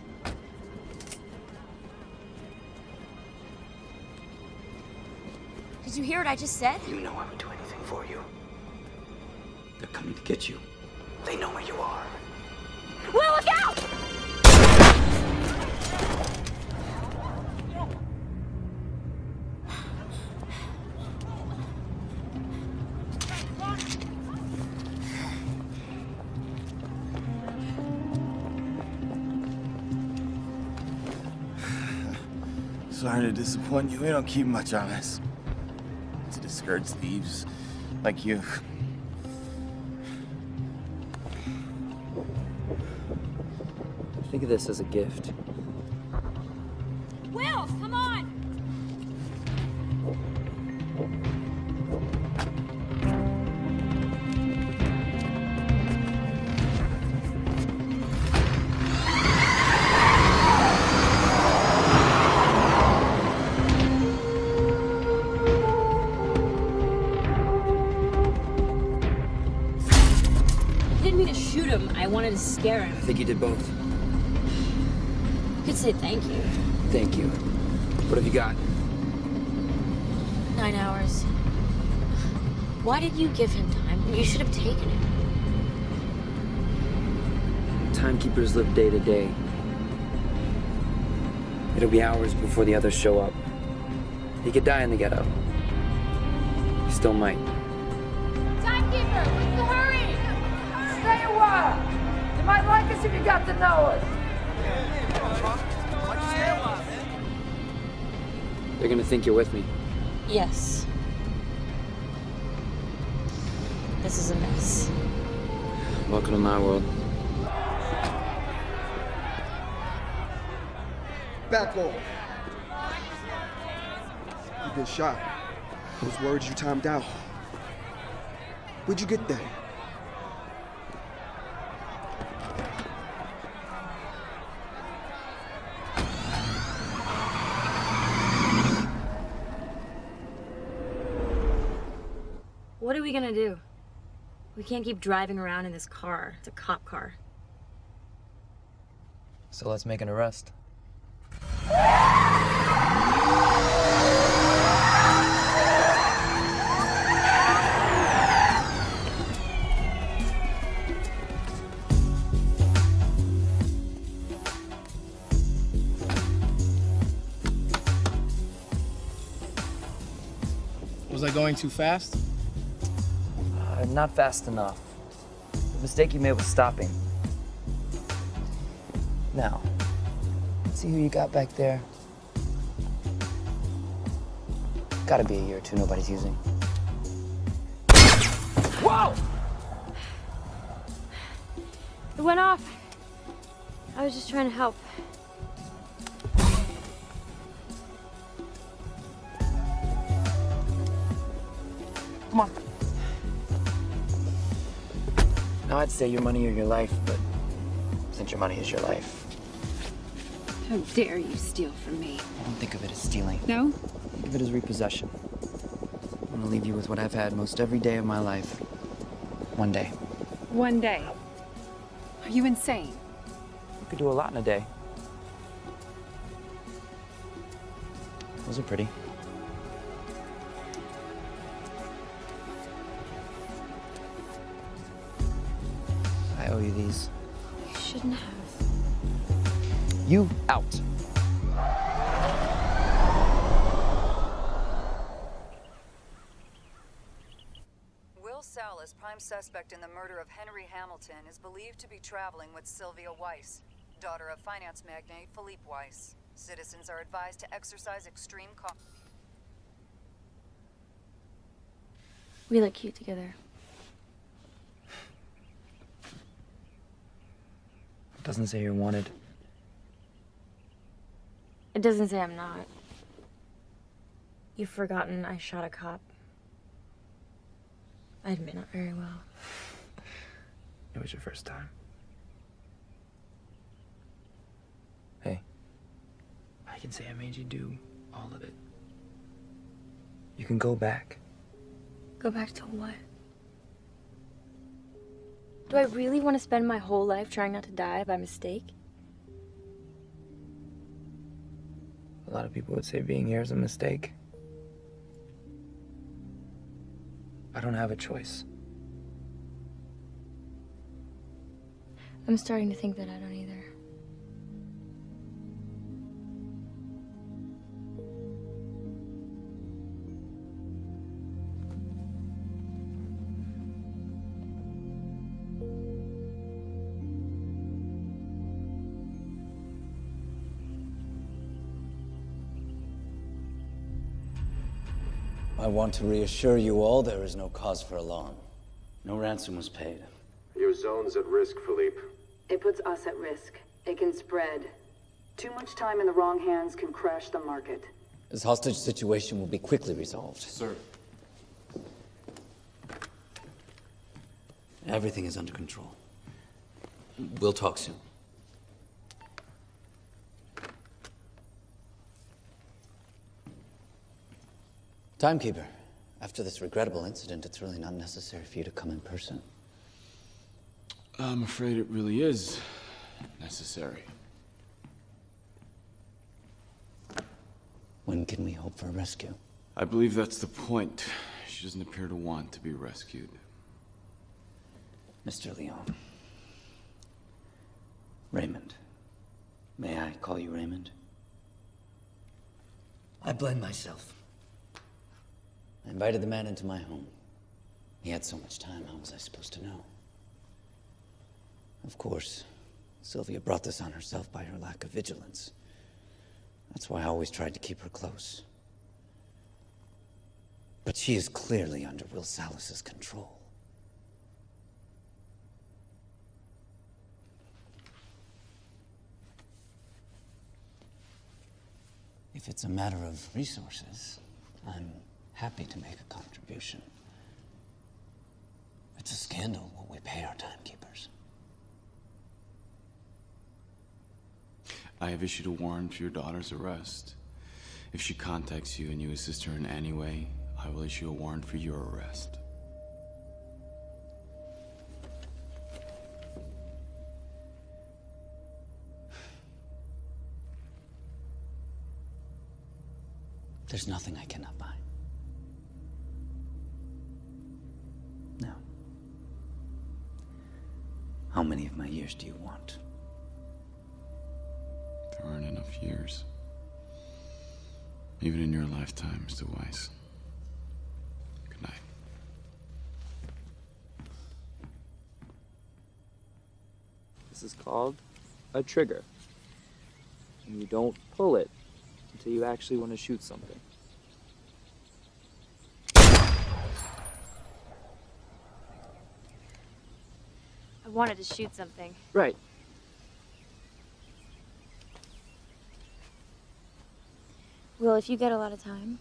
Did you hear what I just said? You know I would do anything for you. They're coming to get you. They know where you are. Will, look out! Sorry to disappoint you. We don't keep much on us. To discourage thieves like you. Think of this as a gift. Will, come on! I didn't mean to shoot him. I wanted to scare him. I think you did both. You could say thank you. Thank you. What have you got? 9 hours. Why did you give him time? You should have taken it. Timekeepers live day to day. It'll be hours before the others show up. He could die in the ghetto. He still might. Timekeeper, what's the hurry? Stay a while. You might like us if you got to know us. They're gonna think you're with me. Yes. This is a mess. Welcome to my world. Back off. You've been shot. I was worried you timed out. Where'd you get that? What are we gonna do? We can't keep driving around in this car. It's a cop car. So let's make an arrest. Was I going too fast? Not fast enough. The mistake you made was stopping. Now, let's see who you got back there. Gotta be a year or two nobody's using. Whoa! It went off. I was just trying to help. Come on. Now I'd say your money or your life, but since your money is your life, How dare you steal from me? I don't think of it as stealing. No? Think of it as repossession. I'm gonna leave you with what I've had most every day of my life. One day. One day. Are you insane? You could do a lot in a day. Those are pretty. I owe you these. You shouldn't have. You out. Will Salas, prime suspect in the murder of Henry Hamilton, is believed to be traveling with Sylvia Weiss, daughter of finance magnate Philippe Weiss. Citizens are advised to exercise extreme caution. We look cute together. It doesn't say you're wanted. It doesn't say I'm not. You've forgotten I shot a cop. I admit not very well. It was your first time. Hey, I can say I made you do all of it. You can go back. Go back to what? Do I really want to spend my whole life trying not to die by mistake? A lot of people would say being here is a mistake. I don't have a choice. I'm starting to think that I don't either. I want to reassure you all there is no cause for alarm. No ransom was paid. Your zone's at risk, Philippe. It puts us at risk. It can spread. Too much time in the wrong hands can crash the market. This hostage situation will be quickly resolved. Sir. Everything is under control. We'll talk soon. Timekeeper, after this regrettable incident, it's really not necessary for you to come in person. I'm afraid it really is necessary. When can we hope for a rescue? I believe that's the point. She doesn't appear to want to be rescued. Mr. Leon. Raymond. May I call you Raymond? I blame myself. I invited the man into my home. He had so much time, how was I supposed to know? Of course, Sylvia brought this on herself by her lack of vigilance. That's why I always tried to keep her close. But she is clearly under Will Salas's control. If it's a matter of resources, I'm happy to make a contribution. It's a scandal what we pay our timekeepers. I have issued a warrant for your daughter's arrest. If she contacts you and you assist her in any way, I will issue a warrant for your arrest. There's nothing I cannot buy. Now, how many of my years do you want? There aren't enough years. Even in your lifetime, Mr. Weiss. Good night. This is called a trigger. And you don't pull it until you actually want to shoot something. I wanted to shoot something. Right. Well, if you get a lot of time,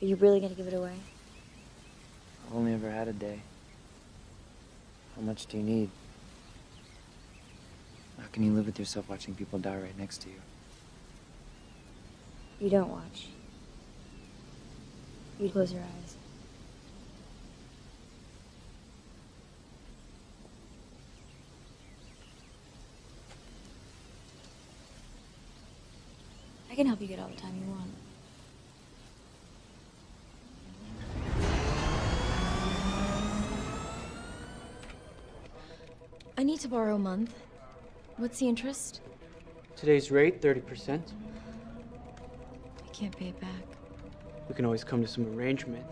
are you really gonna give it away? I've only ever had a day. How much do you need? How can you live with yourself watching people die right next to you? You don't watch. You close your eyes. I can help you get all the time you want. I need to borrow a month. What's the interest? Today's rate, 30%. I can't pay it back. We can always come to some arrangement.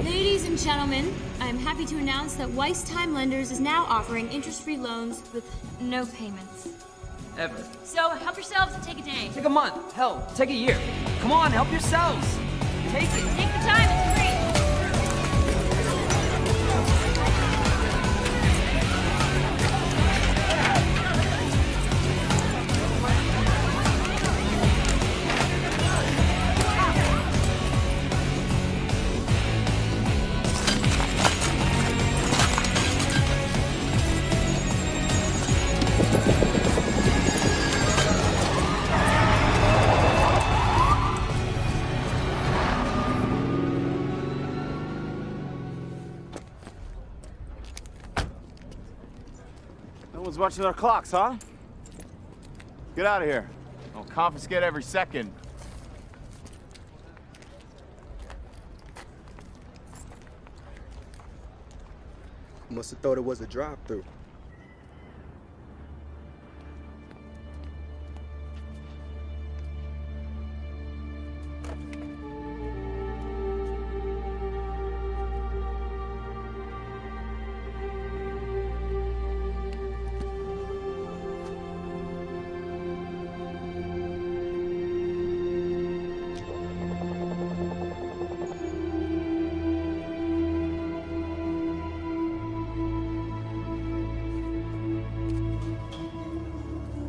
Ladies and gentlemen, I'm happy to announce that Weiss Time Lenders is now offering interest-free loans with no payments. Ever. So help yourselves and take a day. Take a month. Hell, take a year. Come on, help yourselves. Take it. Take the time, it's free. No one's watching our clocks, huh? Get out of here. I'll confiscate every second. Must have thought it was a drive-through.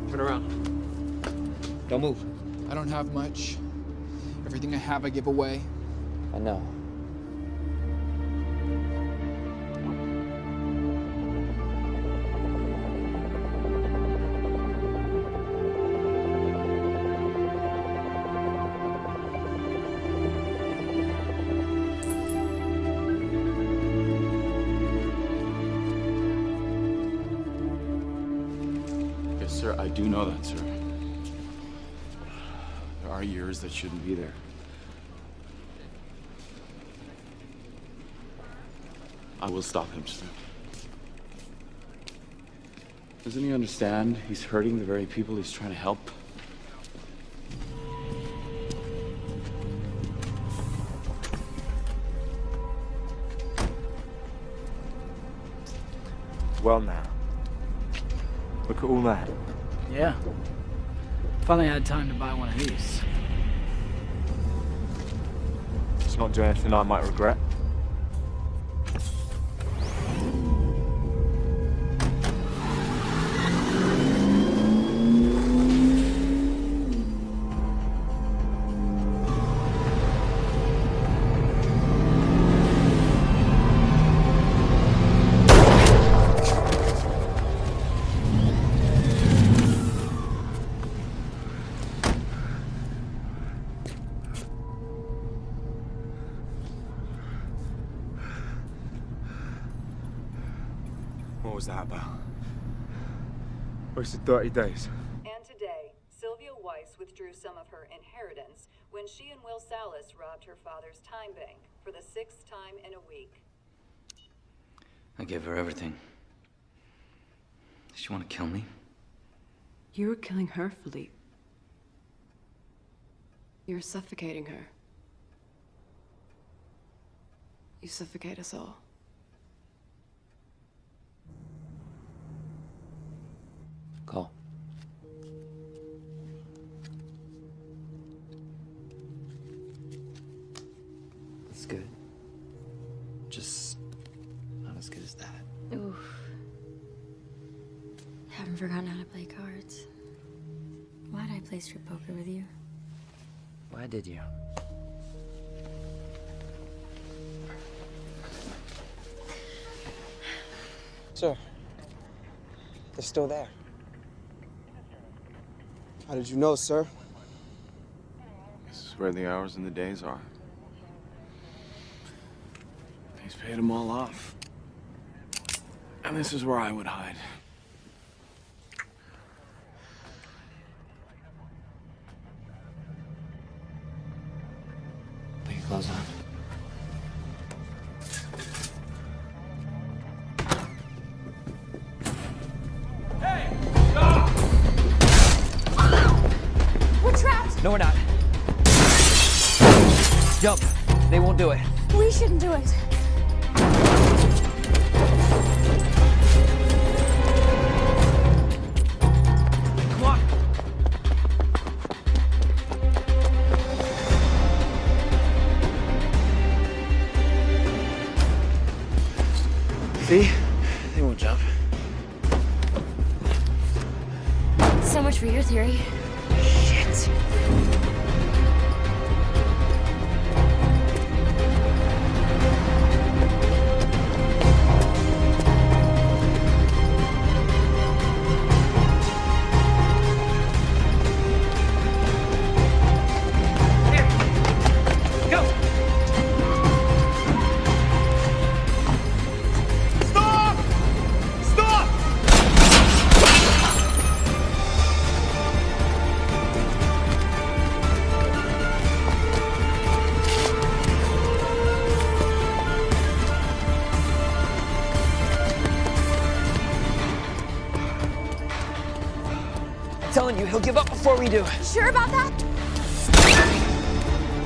Turn around. Don't move. I don't have much. Everything I have, I give away. I know. Yes, sir, I do know that, sir. There are years that shouldn't be there. I will stop him, sir. Doesn't he understand he's hurting the very people he's trying to help? Well now. Look at all that. Yeah. Finally had time to buy one of these. It's not doing anything I might regret. What was that about? Wasted 30 days. And today, Sylvia Weiss withdrew some of her inheritance when she and Will Salas robbed her father's time bank for the 6th time in a week. I gave her everything. Does she want to kill me? You were killing her, Philippe. You're suffocating her. You suffocate us all. Call. It's good. Just not as good as that. Oof. Haven't forgotten how to play cards. Why'd I play strip poker with you? Why did you? Sir, they're still there. How did you know, sir? This is where the hours and the days are. He's paid them all off. And this is where I would hide. Put your clothes on. We're trapped! No, we're not. Jump. They won't do it. We shouldn't do it. Come on. See? They won't jump. So much for your theory. Shit. you, he'll give up before we do. Sure about that?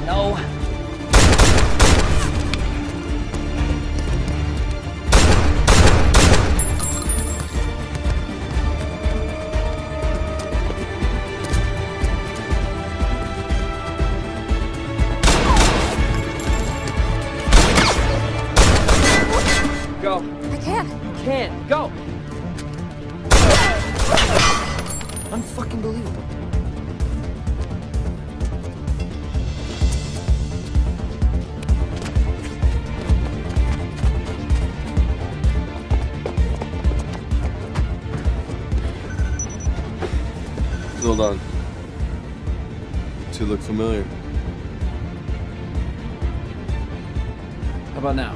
No. Go. I can't. You can. Go. Unfucking believable. Hold on. Two look familiar. How about now?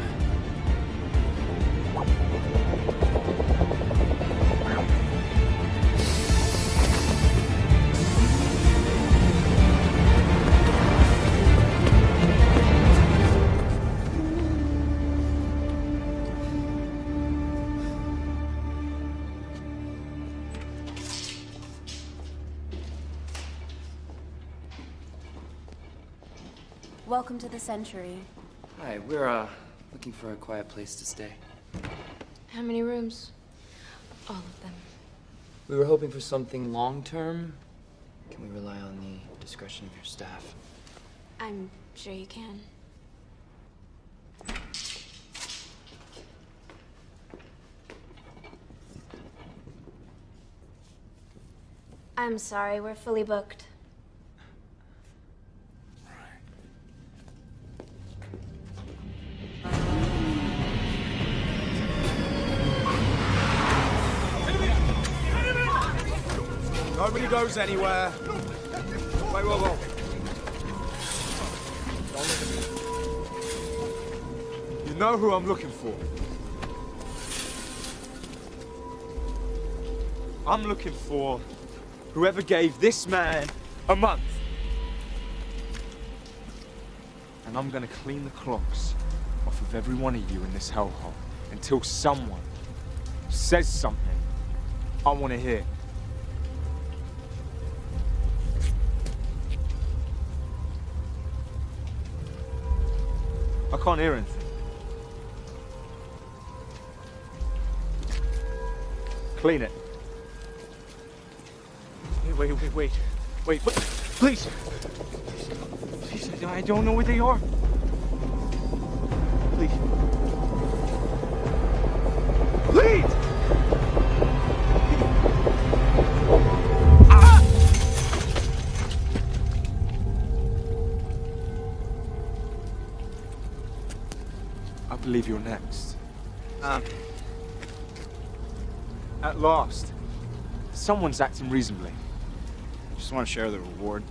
Welcome to the Century. Hi, we're looking for a quiet place to stay. How many rooms? All of them. We were hoping for something long-term. Can we rely on the discretion of your staff? I'm sure you can. I'm sorry, we're fully booked. Nobody goes anywhere. Wait, whoa, whoa. Don't look at me. You know who I'm looking for. I'm looking for whoever gave this man a month. And I'm gonna clean the clocks off of every one of you in this hellhole until someone says something I want to hear. I can't hear anything. Clean it. Wait, please. Please, I don't know where they are. Please. Please! I believe you're next. At last, someone's acting reasonably. Just want to share the reward.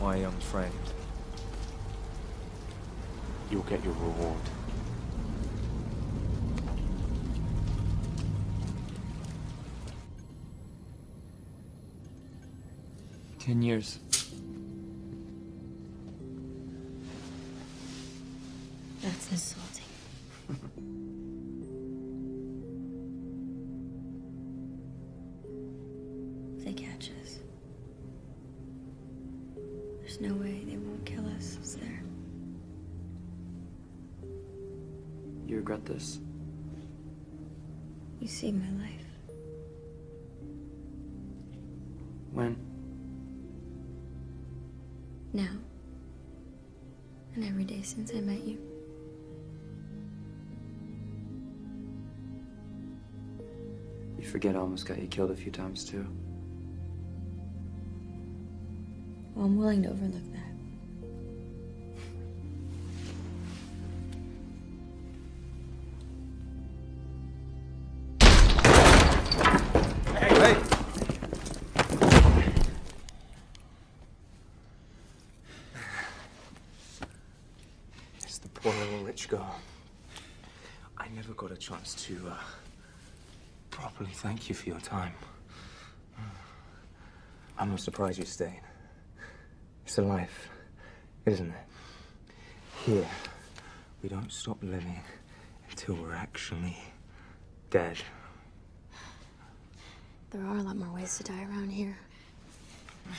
My young friend, you'll get your reward. $10 That's insulting. If they catch us, there's no way they won't kill us, is there? You regret this? You saved my life. When? Now. And every day since I met you. You forget I almost got you killed a few times, too. Well, I'm willing to overlook that. Hey! It's the poor little rich girl. I never got a chance to, properly thank you for your time. I'm not surprised you stayed. It's a life, isn't it? Here, We don't stop living until we're actually dead. There are a lot more ways to die around here.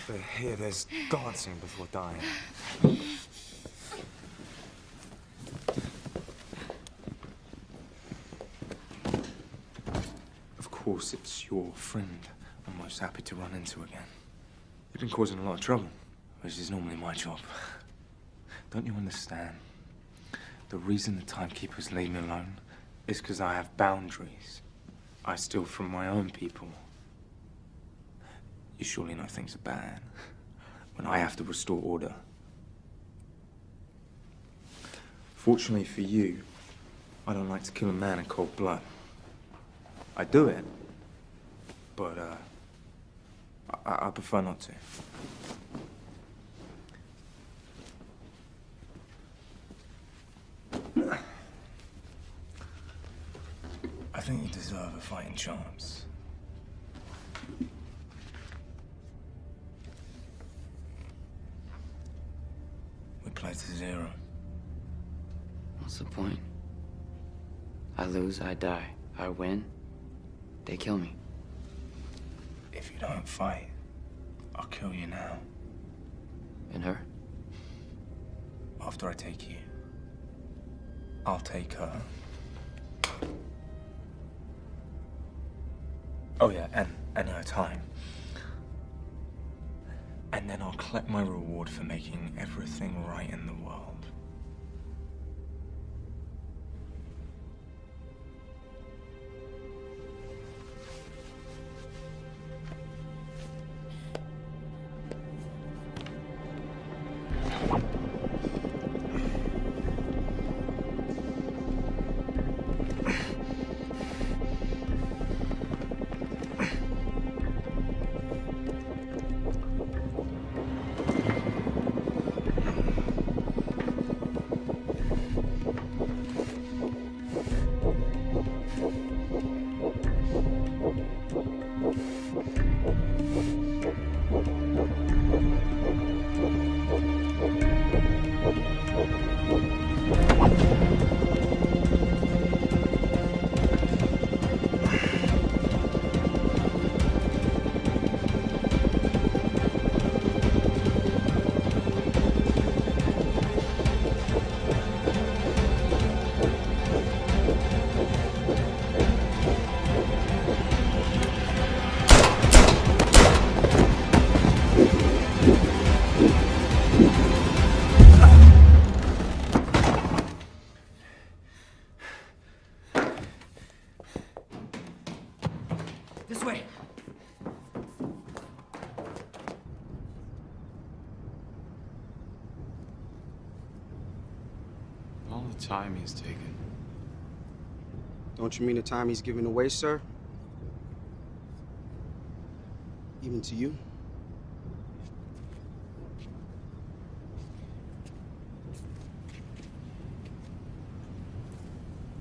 But here, there's dancing before dying. Of course, it's your friend I'm most happy to run into again. You've been causing a lot of trouble, which is normally my job. Don't you understand? The reason the timekeepers leave me alone is because I have boundaries. I steal from my own people. You surely know things are bad when I have to restore order. Fortunately for you, I don't like to kill a man in cold blood. I do it, but I prefer not to. I think you deserve a fighting chance. We play to 0. What's the point? I lose, I die. I win, they kill me. If you don't fight, I'll kill you now. And her? After I take you, I'll take her. Oh yeah, and her time. And then I'll collect my reward for making everything right in the world. This way. All the time he's taken. Don't you mean the time he's giving away, sir? Even to you?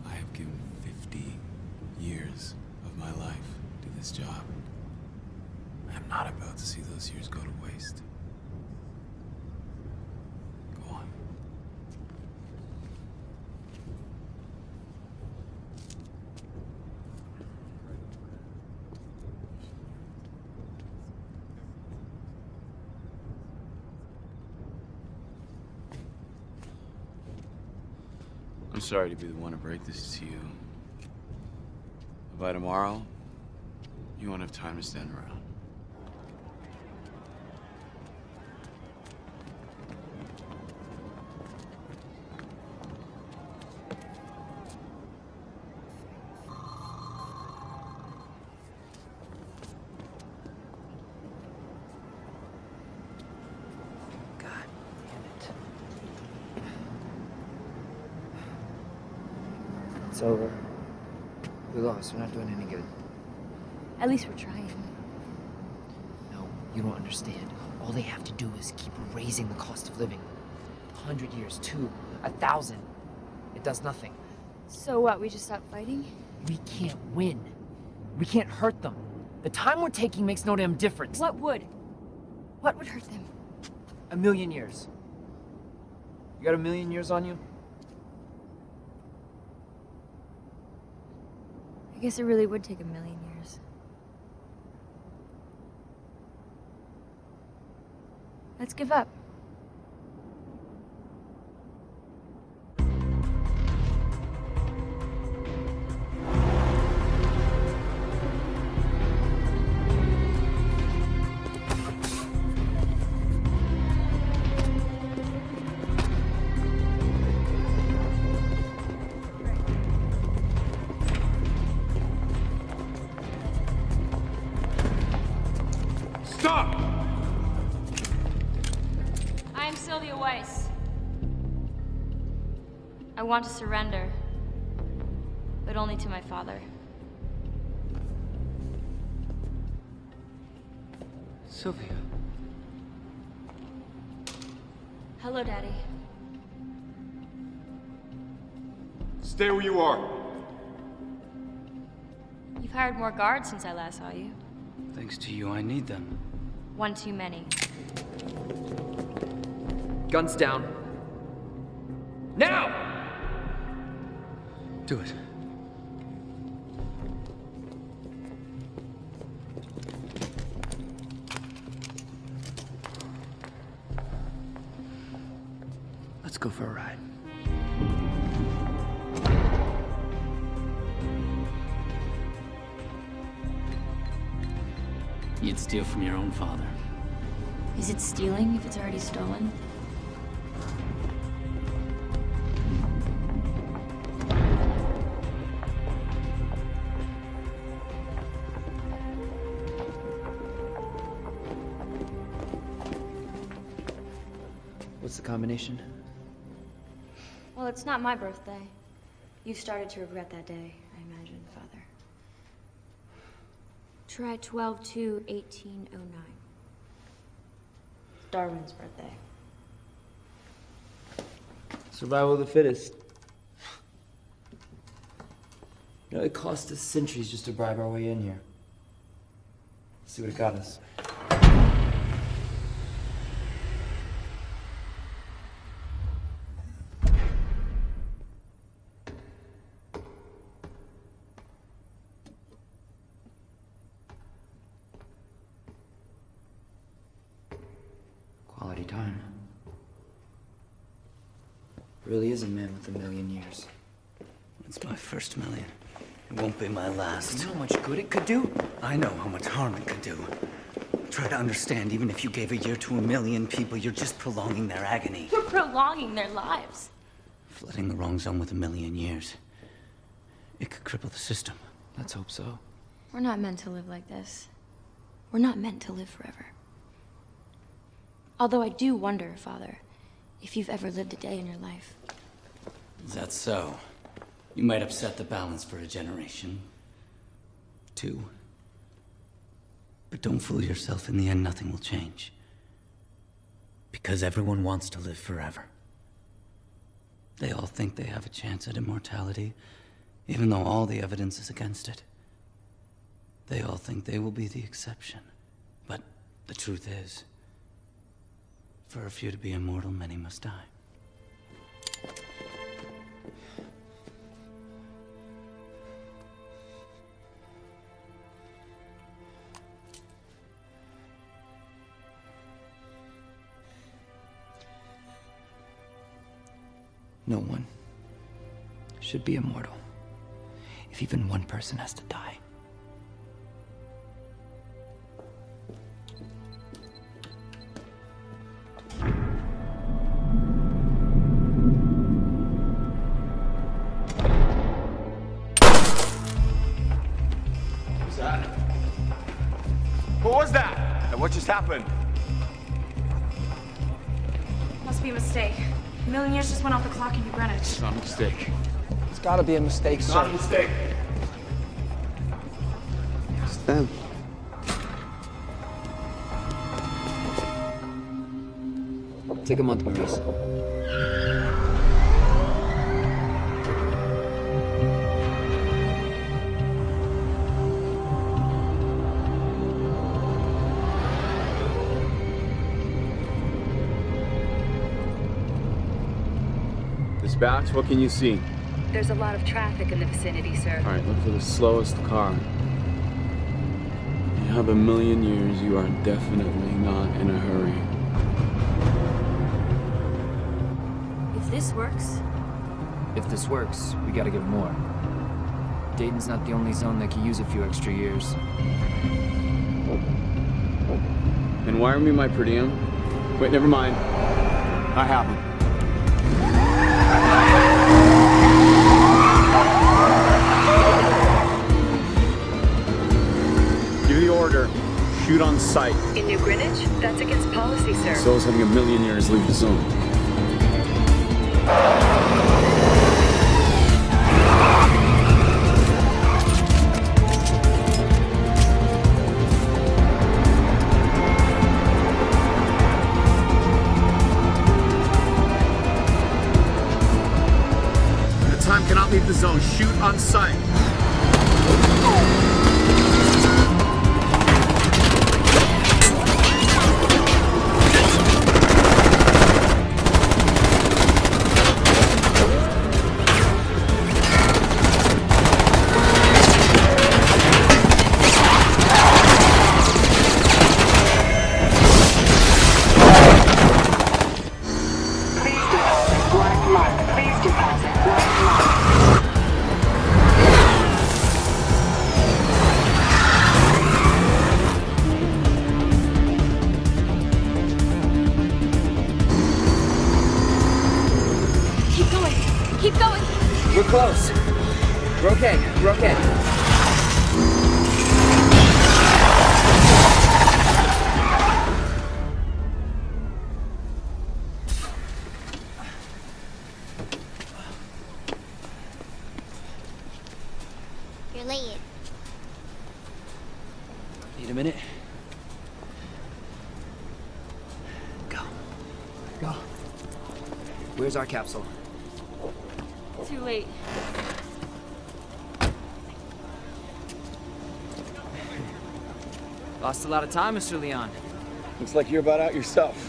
I have given 50 years of my life to this job. I'm not about to see those years go to waste. Go on. I'm sorry to be the one to break this to you. By tomorrow, you won't have time to stand around. It's over. We lost. We're not doing any good. At least we're trying. No, you don't understand. All they have to do is keep raising the cost of living. 100 years, 2, 1,000. It does nothing. So what, we just stop fighting? We can't win. We can't hurt them. The time we're taking makes no damn difference. What would? What would hurt them? 1,000,000 years. You got 1,000,000 years on you? I guess it really would take 1,000,000 years. Let's give up. Stop! I am Sylvia Weiss. I want to surrender, but only to my father. Sylvia. Hello, Daddy. Stay where you are. You've hired more guards since I last saw you. Thanks to you, I need them. One too many. Guns down. Now! Do it. Let's go for a ride. You'd steal from your own father. Is it stealing if it's already stolen? What's the combination? Well, it's not my birthday. You started to regret that day, I imagine, Father. Try 12/2/1809. Darwin's birthday. Survival of the fittest. You know, it cost us centuries just to bribe our way in here. Let's see what it got us. Quality time. Really is a man with 1,000,000 years. It's my first 1,000,000. It won't be my last. You know how much good it could do? I know how much harm it could do. Try to understand, even if you gave a year to 1,000,000 people, you're just prolonging their agony. You're prolonging their lives. Flooding the wrong zone with 1,000,000 years. It could cripple the system. Let's hope so. We're not meant to live like this. We're not meant to live forever. Although I do wonder, Father, if you've ever lived a day in your life. Is that so? You might upset the balance for a generation. 2. But don't fool yourself. In the end, nothing will change. Because everyone wants to live forever. They all think they have a chance at immortality, even though all the evidence is against it. They all think they will be the exception. But the truth is, for a few to be immortal, many must die. No one should be immortal if even one person has to die. What's that? What was that? And what just happened? Must be a mistake. 1,000,000 years just went off the clock in New Greenwich. It's not a mistake. It's gotta be a mistake, sir. Not a mistake. It's them. Take a month, Maurice. Dispatch, what can you see? There's a lot of traffic in the vicinity, sir. All right, look for the slowest car. You have a million years. You are definitely not in a hurry. If this works, If this works, we gotta give more. Dayton's not the only zone that could use a few extra years. And wire me my per diem. Wait, never mind. I have them. Give the order. Shoot on sight. In New Greenwich? That's against policy, sir. So is having a million years leave the zone. The time cannot leave the zone. Shoot on sight. keep going. We're close. We're okay. We're okay. You're late. Need a minute? Go. Go. Where's our capsule? Too late. Lost a lot of time, Mr. Leon. Looks like you're about out yourself.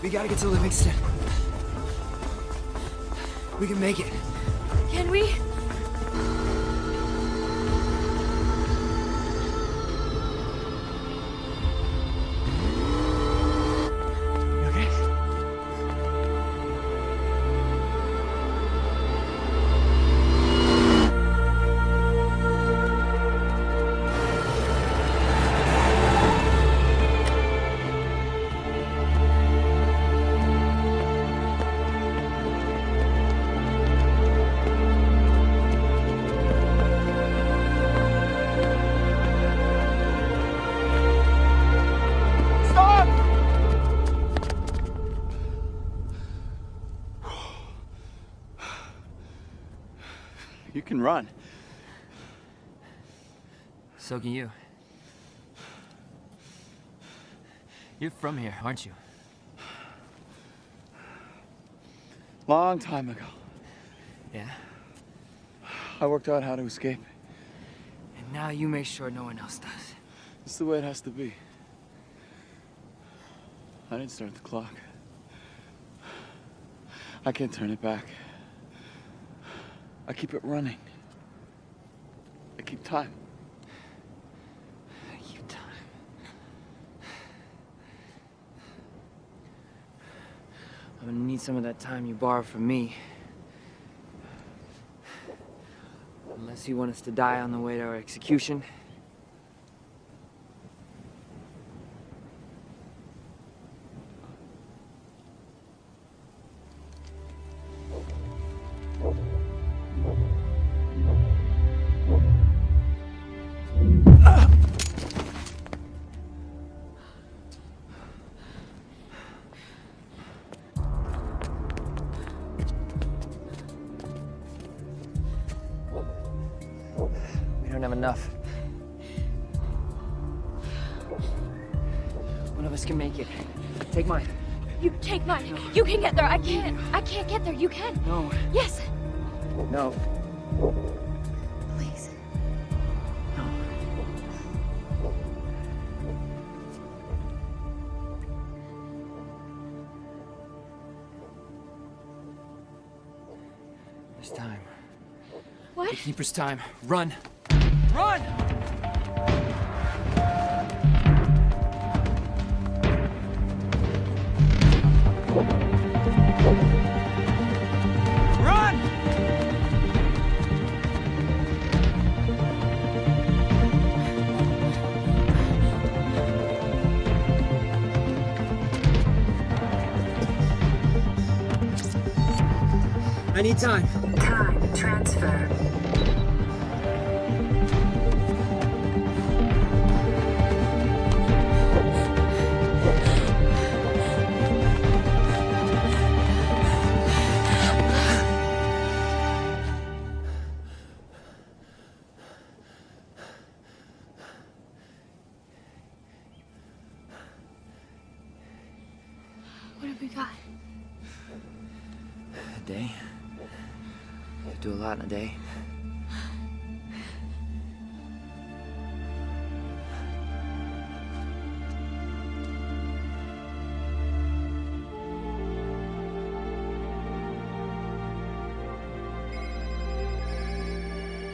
We gotta get to Livingston. We can make it. Can we? You okay? You can run. So can you. You're from here, aren't you? Long time ago. Yeah? I worked out how to escape. And now you make sure no one else does. It's the way it has to be. I didn't start the clock. I can't turn it back. I keep it running. I keep time. Keep time. I'm gonna need some of that time you borrowed from me. Unless you want us to die on the way to our execution. have enough. One of us can make it. Take mine. You take mine. You can get there. I can't. I can't get there. You can. No. Yes. No. Please. No. This time. What? The Keeper's time. Run! Run! Run! I need time. Time transfer. What have we got? A day. You do a lot in a day.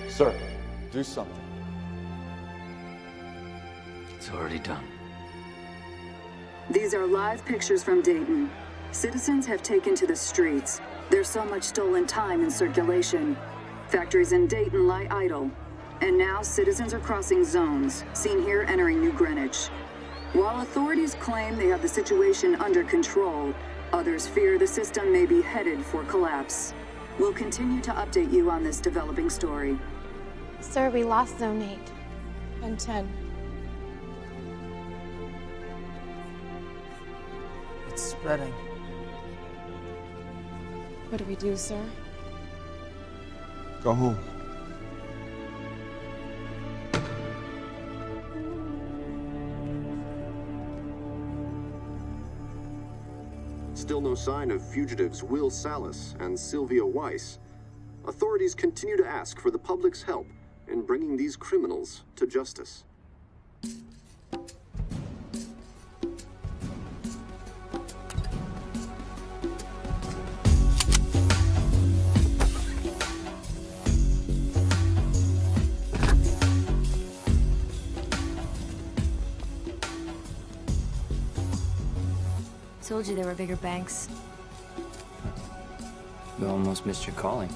Sir, do something. It's already done. These are live pictures from Dayton. Citizens have taken to the streets. There's so much stolen time in circulation. Factories in Dayton lie idle. And now citizens are crossing zones, seen here entering New Greenwich. While authorities claim they have the situation under control, others fear the system may be headed for collapse. We'll continue to update you on this developing story. Sir, we lost Zone 8 and 10. It's spreading. What do we do, sir? Go home. Still no sign of fugitives Will Salas and Sylvia Weiss. Authorities continue to ask for the public's help in bringing these criminals to justice. Told you there were bigger banks. You almost missed your calling.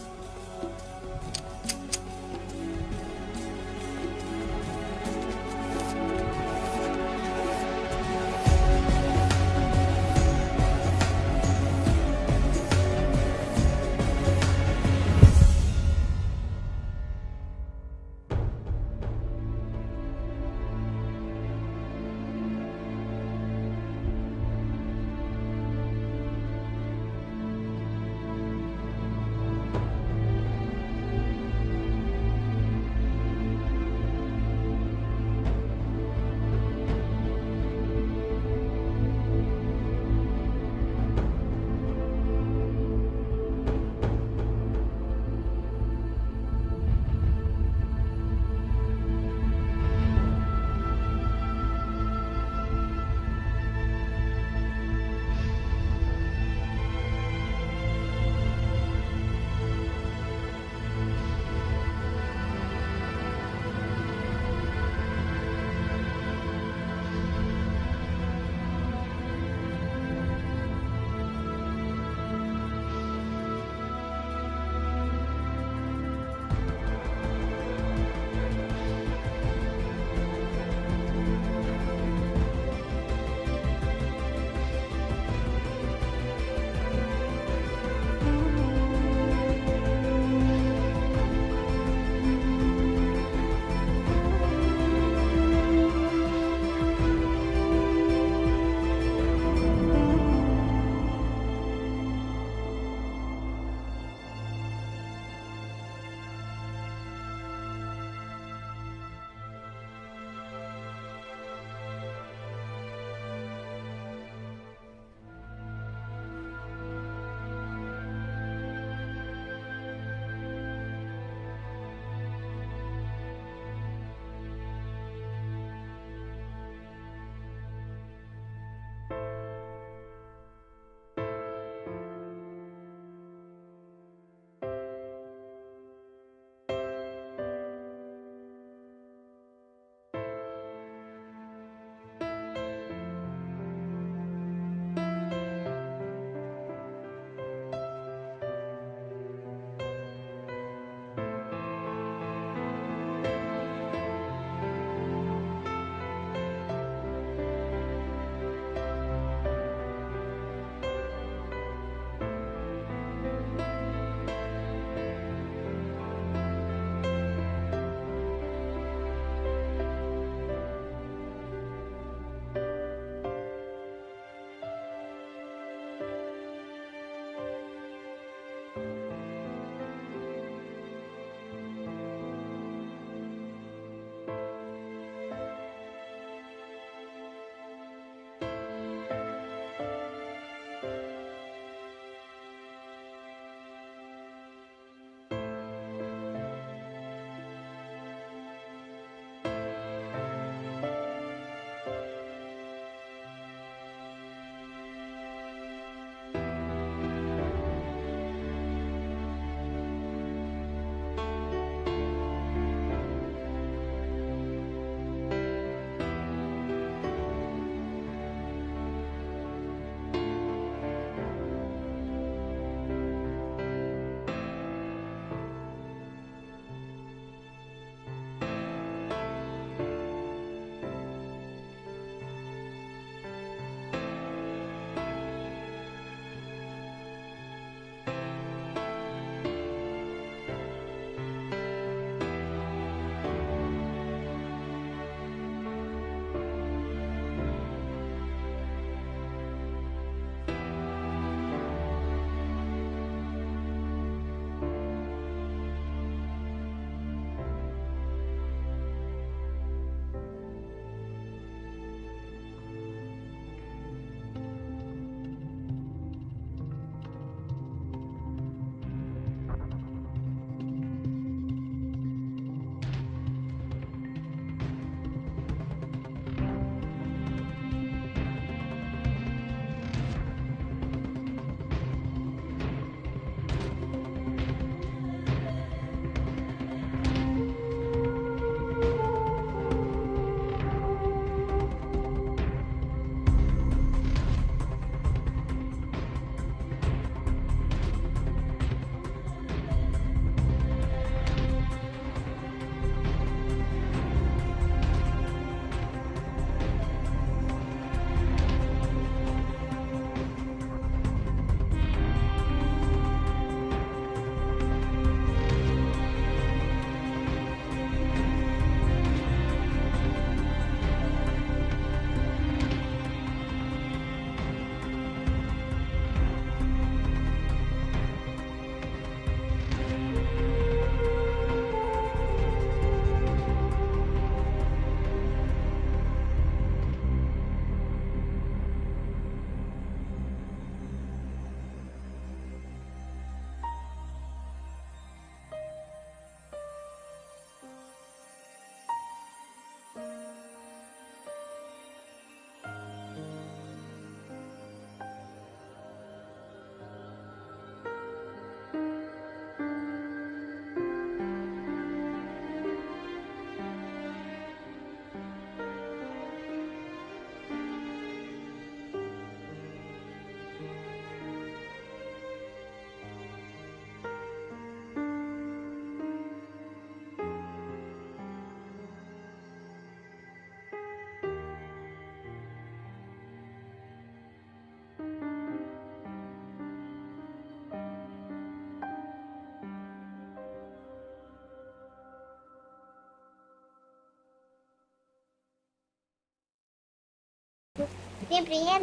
Всем привет,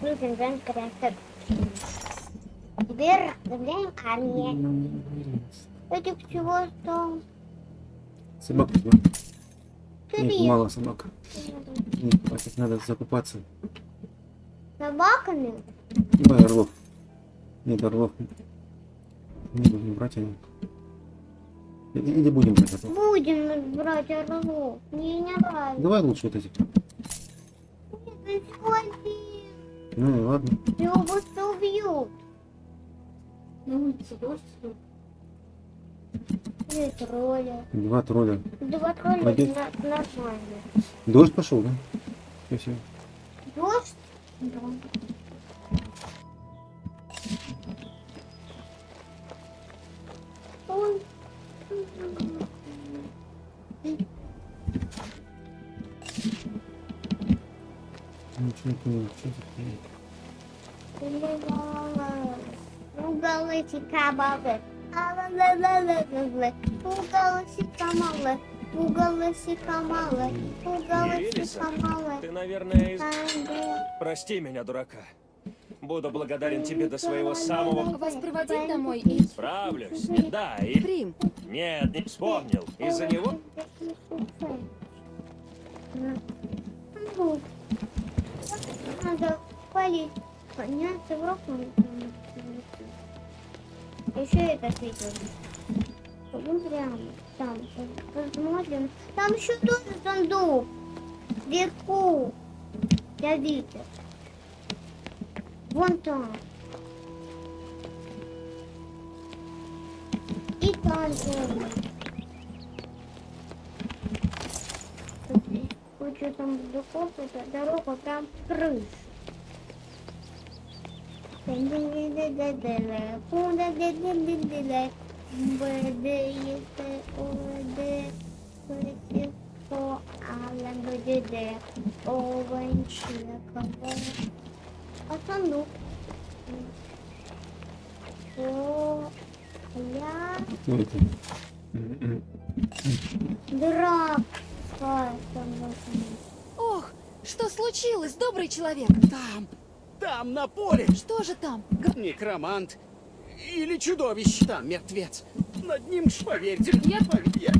Глюкин Гранд. Теперь разделяем армию. Это чего что? Собака ждет. Нет, мало собак. Нет, хватит, надо закупаться. Собаками? Давай орлов. Нет, орлов. Не будем брать они. Или будем брать орлов? Будем брать орлов. Мне не нравится. Давай лучше вот этих. Ну и ладно. Его просто убьют. Две тролля. Два тролля. Два тролля Пойдет. Нормально. Дождь пошел, да? Спасибо. Дождь? Да. Ой. Ничего не понял, что такое? Уголочка малы. Уголочка малы. Уголочка малы. Уголочка малы. Ты, наверное, Прости меня, дурака. Буду благодарен тебе до своего самого... Вас проводить домой и... Справлюсь. Да, и... Прим. Нет, не вспомнил. Из-за него? Надо палить. Подняться в руку. Еще это видео. Пойдем прямо. Там. Посмотрим. Там еще тоже сундук. Вверху. Я видел. Вон там. И там тоже. Куча там сундуков, это дорога прям крыш. А сундук? О, я... Кто это? Драк. Ох, что случилось, добрый человек? Там, на поле. Что же там? Некромант. Или чудовище. Там мертвец. Над ним шпаверь. Я...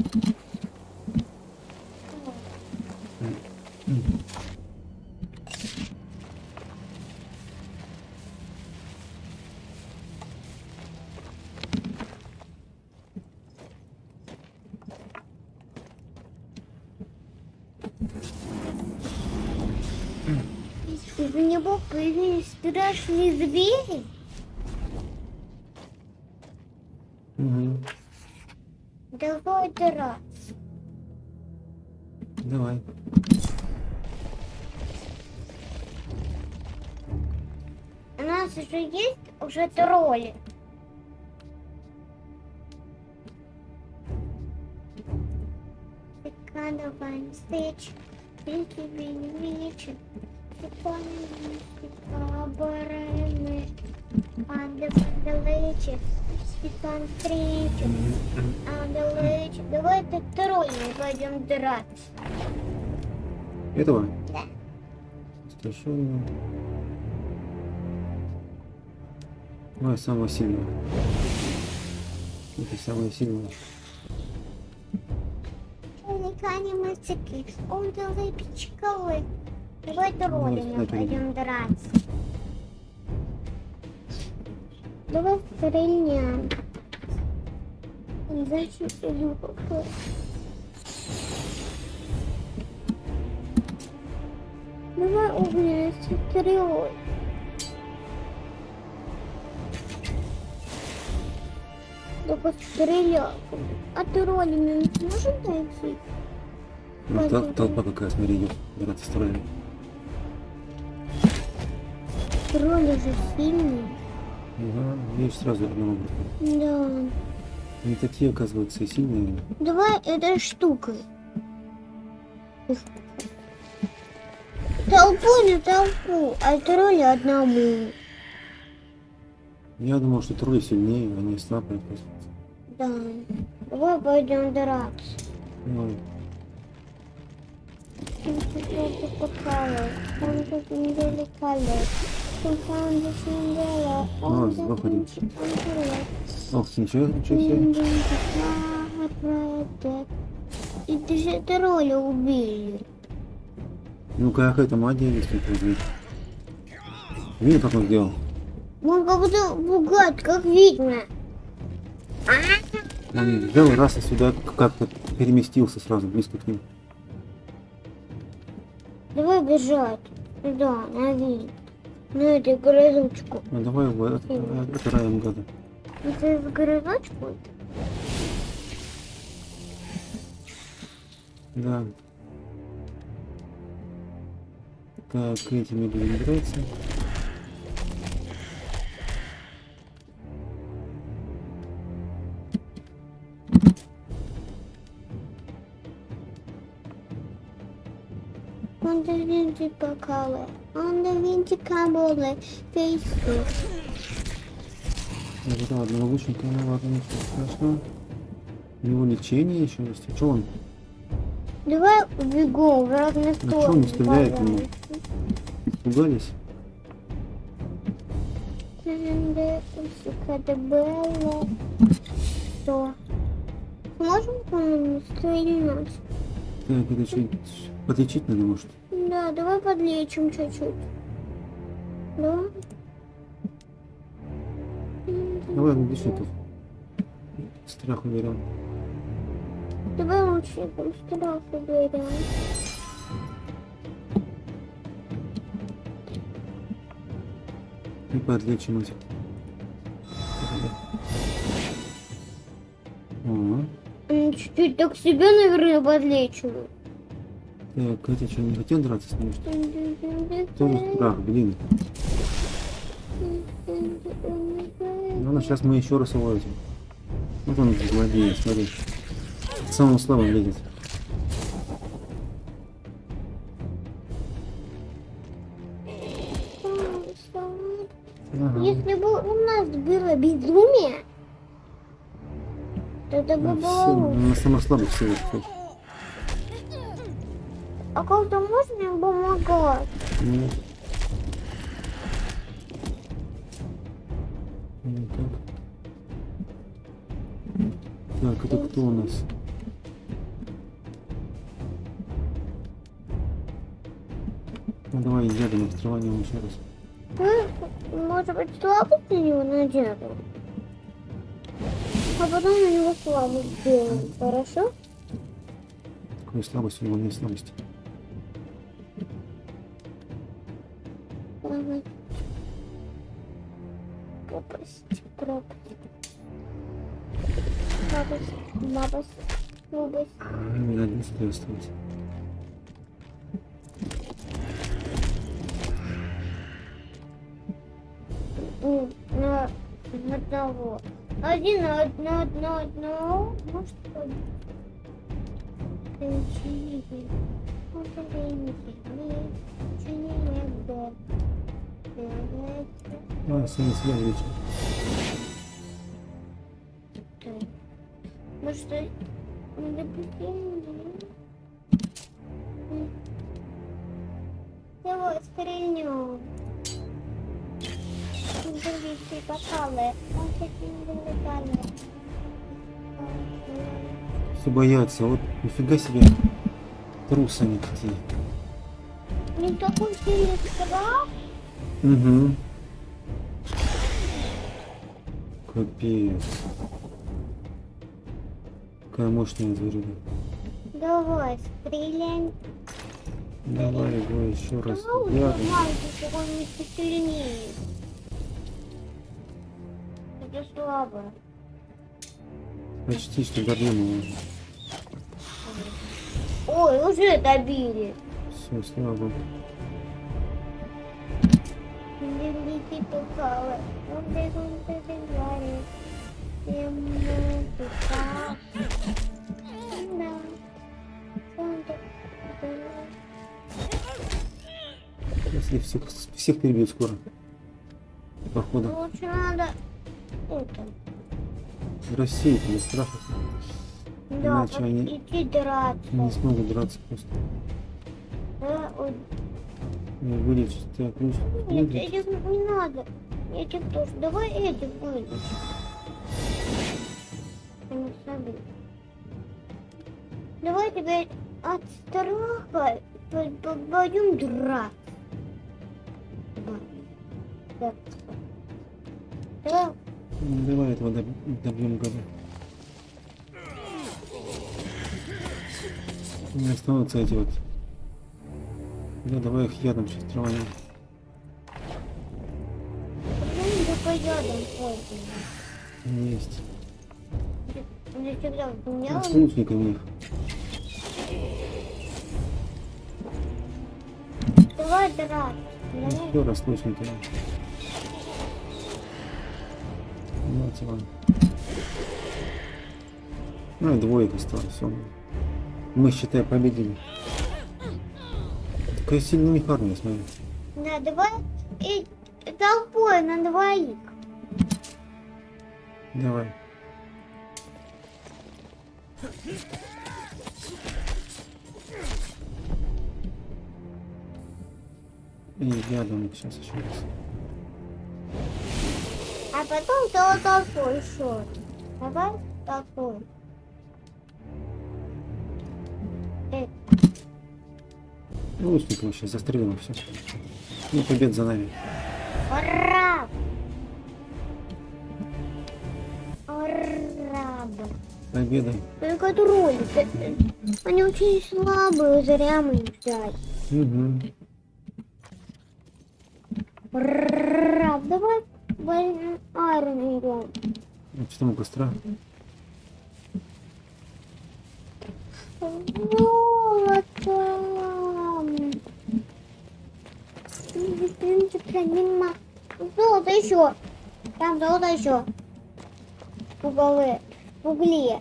Из него появились страшные звери. Угу. Давай драться. Давай. У нас уже тролли. Давай встреч. Пики вечер. Обороны. Андалычи. Степан встречи. Андалычи. Давай ты тролли пойдем драться. Этого? Да. Страшно. Ой, самого сильного. Это самое сильное. Великане мальчики. Он давай пичковый. Давай троллями пойдем драться. Давай стрельнем. Зачем какой? Давай убьем стрелой. Только стрелял. А троллями мы сможем дойти? Ну, толпа какая, смотри, идет. Драться с троллями. Тролли же сильные. Ага, видишь, сразу одного группу. Да. Они такие, оказывается, и сильные. Давай этой штукой. Толпу на толпу, а тролли одному. Я думал, что тролли сильнее, они слабые просто. Да. Давай пойдем драться. Давай. Ну, выходим. Ох, ничего себе. И десятороля убили. Ну какая-то магия есть тут внутри. Видишь, как он сделал? Он как будто бугат, как видно. Он взял раз и сюда как-то переместился сразу близко к ним. Давай бежать сюда, на вид. На эту городочку. Ну давай его отбираем гада. Это в городочку? Да. Так, этими будем драться. Он до винтика кале. Он до винтика боле. Фейсу. Да, одного лучника, ну ладно, ничего страшного. У него лечение еще есть. А что он? Давай убегу в разные А стороны. что он не стреляет ему? Испугались? Что? Можем по-моему стрелять? Так, это что, подлечить надо, может? Да, давай подлечим чуть-чуть. Да? Давай, лучников. Страх уберем. Давай лучникам страх уберем. И подлечим этих. Ага. Чуть-чуть так себя, наверное, подлечим. Так, эти что, не хотел драться с ним, что ли? Тоже страх, блин. Ну, сейчас мы еще раз его этим. Вот он злодей, смотри. Самым слабым лезет. Ага. Если бы у нас было безумие, то это бы было лучше. На самых слабых всего, кстати. А как-то можно им помогать? Нет. Вот так. Так, это кто у нас? Ну давай рядом открываем еще раз. Может быть, слабость на него наденем? А потом на него слабость сделаем, хорошо? Какая слабость? У него нет слабости. Слабость. Пропасть. Слабость. Слабость. Мне 11 осталось. На одного. Один на одного. Может, А, сами себя лечим. Может, его стрельнем. Все боятся, вот нифига себе трусы они какие. Не такой сильный страх. Угу. Капец. Какая мощная зверюга. Давай, стреляем. Давай его еще раз. Давай, он не сильнее. Это слабо. Почти что добьем его. Ой, уже добили. Все, слабо. Если всех перебьют скоро. Походу. Лучше надо это. Рассеять для страха. Да, Иначе они идти драться. не смогут драться просто. Ой, Вылечить. Так, ключ. нет, этих не надо. Этих тоже. Давай этих вылечим. Они сами. Давай теперь от страха пойдем драться. Да. Да. Давай этого добьем года. Не останутся эти вот. Да, давай их ядом сейчас траванем. Почему по ядам ходим? Есть. Я всегда А поменяла. с лучниками их. Давай драться. Еще раз с лучниками. Нате вам. Ну и двоек осталось. Все. Мы, считай, победили. Такая сильная армия, смотри. Да, давай и толпой на двоих. Давай. И ядом их сейчас еще раз. А потом толпой еще. Давай толпой. Лучников сейчас застрелим, все. И побед за нами. Ура! Ура! Победа. Только тролли. Они очень слабые, зря мы их взяли. Угу. Ура! Давай возьмем армию. Что мы быстро? Золото. В принципе, нема. Золото еще. Там золото еще. В угле. В угле.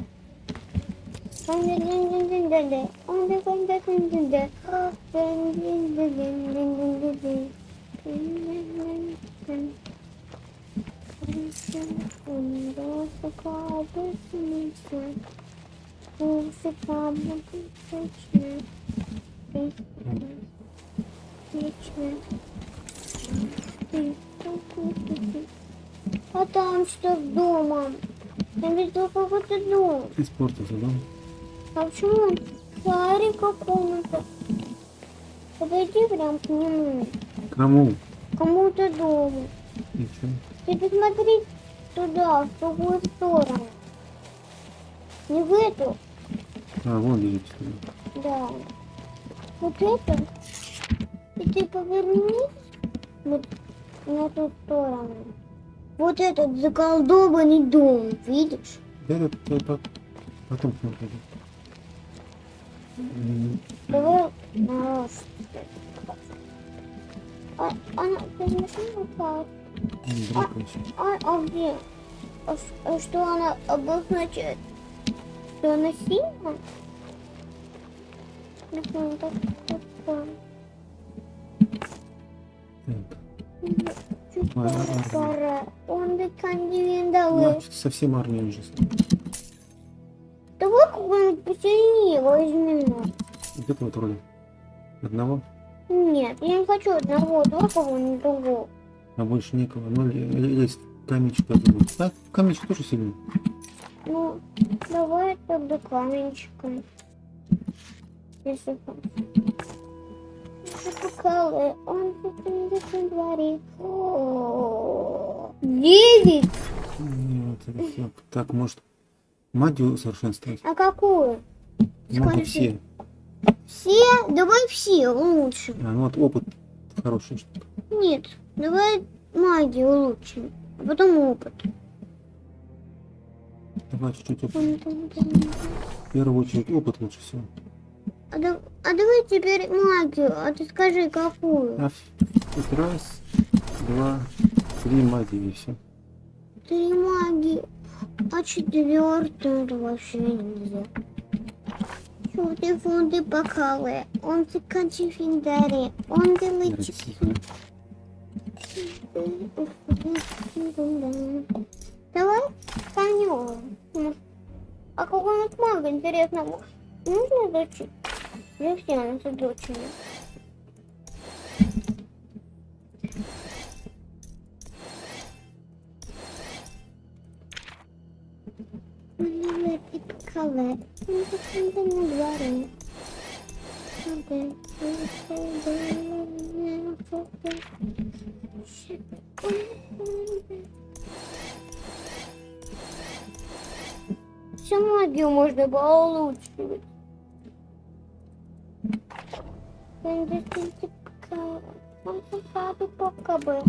А там что с домом? Я видел какой-то дом. Испортился, да? А почему шарик какому-то? Подойди прям к нему. Кому? Кому-то дому. И что? Ты посмотри туда, в другую сторону. Не в эту. А, вон лежит что-то. Да. Вот это. И ты повернись вот на ту сторону. Вот этот заколдованный дом, видишь? Да, это потом к нам пойдет. Давай она посмотри на карту. А где? А что она обозначает? Что она сильная? Пора. Он докандивендалы. Совсем армия уже. Давай какого-нибудь посильнее возьмем. Вот этого вот роли. Одного? Нет, я не хочу одного, два кого-нибудь другого. А больше никого. Ну, есть каменчик какой-нибудь. А, каменчик тоже сильный. Ну, давай тогда каменчиком. Если покалы, он в дворе. 9! Нет, это все. Так, может, магию усовершенствовать? А какую? Могу Скажи. все. Все? Давай все лучше. А, ну вот опыт хороший. Нет, давай магию улучшим, а потом опыт. Давай чуть-чуть опыт. В первую очередь опыт лучше всего. А давай теперь магию, а ты скажи какую? Вот раз, два, 3 магии и все. 3 магии, а 4-ю это вообще нельзя. Чуди фунды покалы, он ты кончифиндари, он ты лычик. Давай конем. А какой-нибудь мага интересного нужно изучить? Или все у нас изучены? але на дворі. Всю магию можно было улучшить. Пока бы.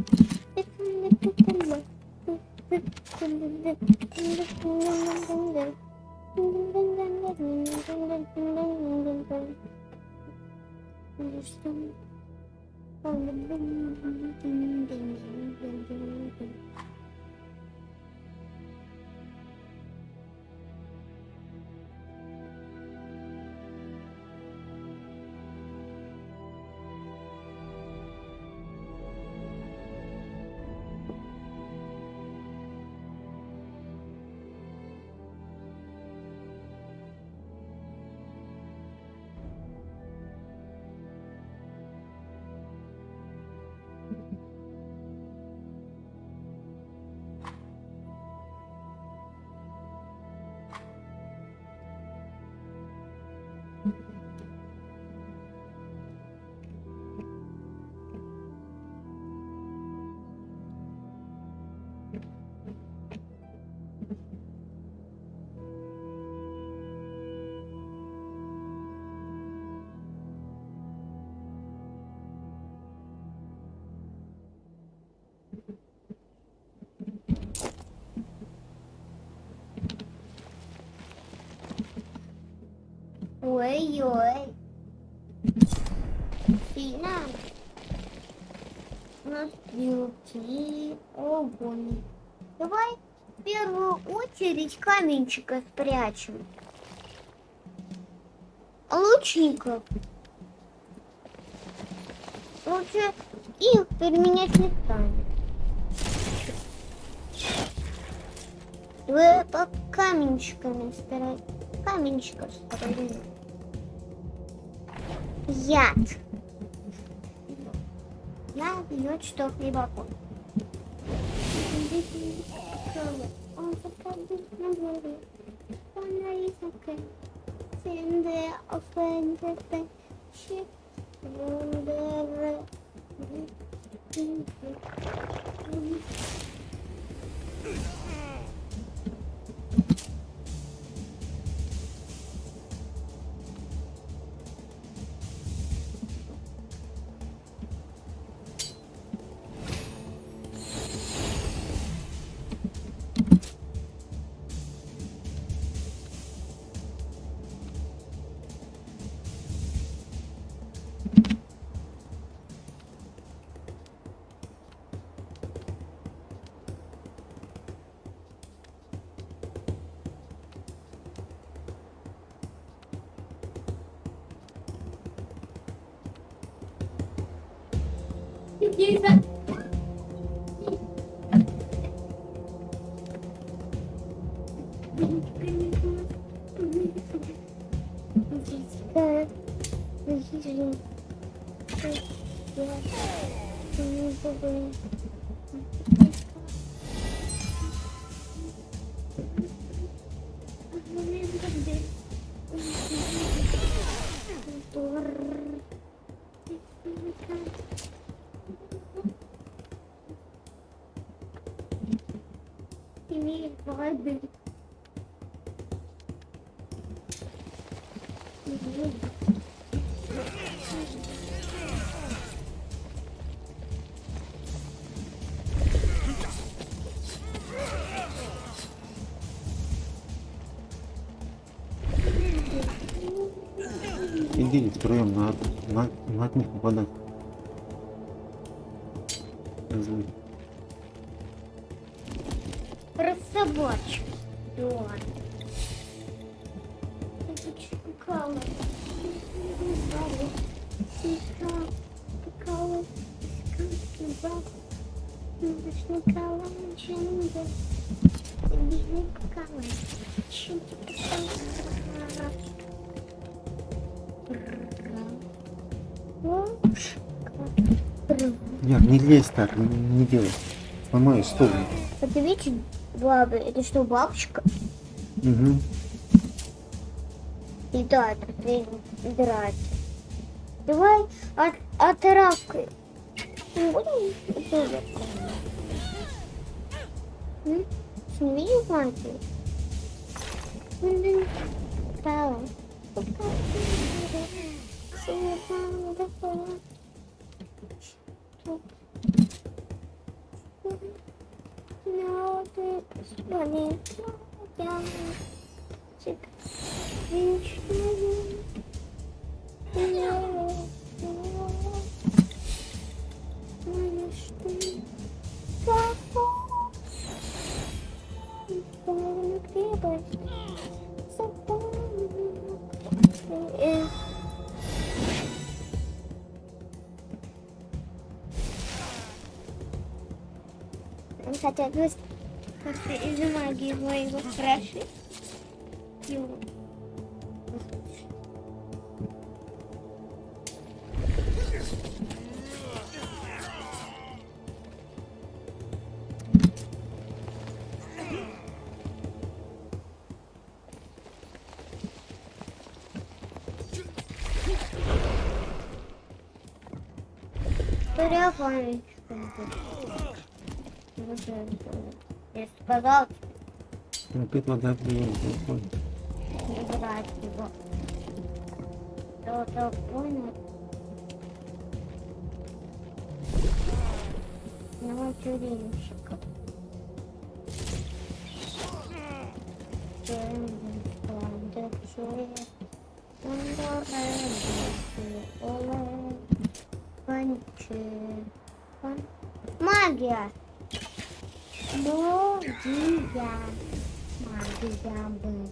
Ой-ой. Сильно. У нас стрелки. Огонь. Давай в первую очередь каменчика спрячем. Лучников. Лучше их переменять местами. Вы по каменчиками старайтесь. Каменчиков строили. Яд. Яд бьет, что хлебокол. Он заходит на дворе. Он рисунка. Сенде офендете. Щит. Вундере. Иди втроем на них попадать. Собачка. Да. Яр, не лезь так, не делай. Сломаю стол. Это видишь, баба, это что, бабушка? Угу. И да, ты драть. Давай отравкой. Не будем это? Сними мантию. Стало. Хотя как-то из-за магии его спрашивать. Я сказал, Опять вода приедет. убрать его. Кто-то понял. Ну, тюремщика. Магия! Магия! Магия был.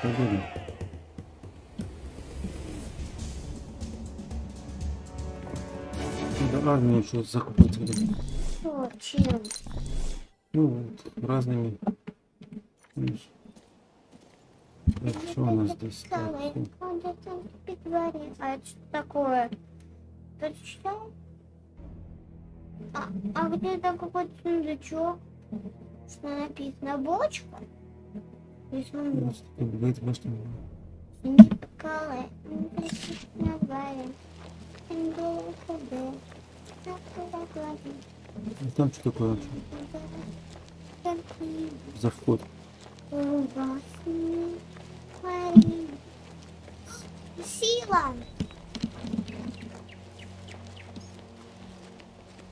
Погоди. Надо армию еще захватить где-то. Что, чем? Ну, вот, разными. Видишь? Так, что у нас здесь? Так, А это что такое? Ты читал? А где-то какой-то сундучок? Что написано? Бочка? И сундук. говорит, может, Николай. там что такое вообще? За вход. Сила.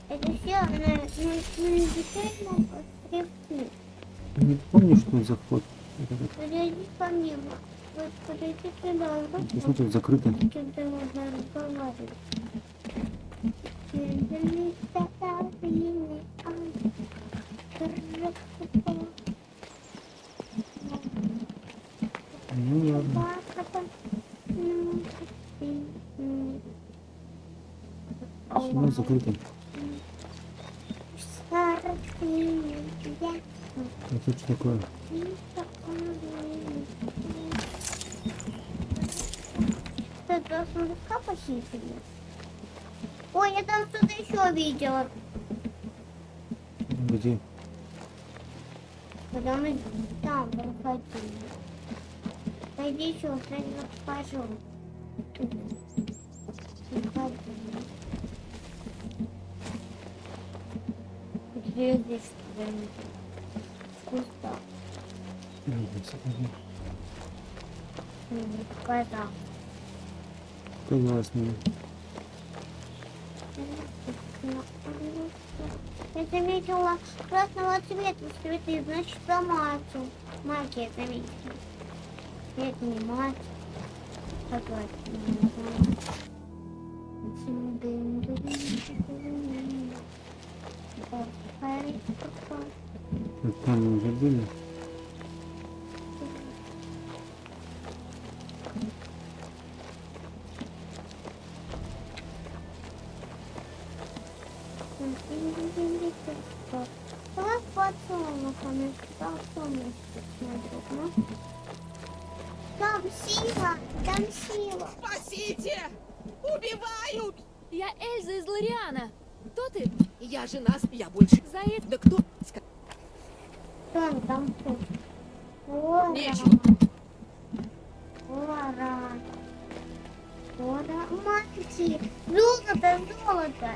Это сила, она действительно скрипит. Не помню, что это за вход. Подойди ко мне. Вот подойди туда. Посмотри, тут закрыто. Когда можно разговаривать. Ну ладно. Почему закрыто? Это что такое? Что, два сундука похитили? Ой, я там что-то еще видела. Где? Когда мы там проходили. Пойди еще, кстати, покажу. Где здесь что-нибудь? Вкусно. Не показал. Показалось мне. Я заметила красного цвета цветы, значит, про магию. Магия заметила. Это не мать. Согласен. Там мы уже были. Давай подсолнухами. Подсолнухи смотрят, ну. Там сила! Там сила! Спасите! Убивают! Я Эльза из Лориана. Кто ты? Я жена, я больше. Заед, да кто? Там кто? Лора. Нечего. Лора. Лора. Мальчик. Золото, золото.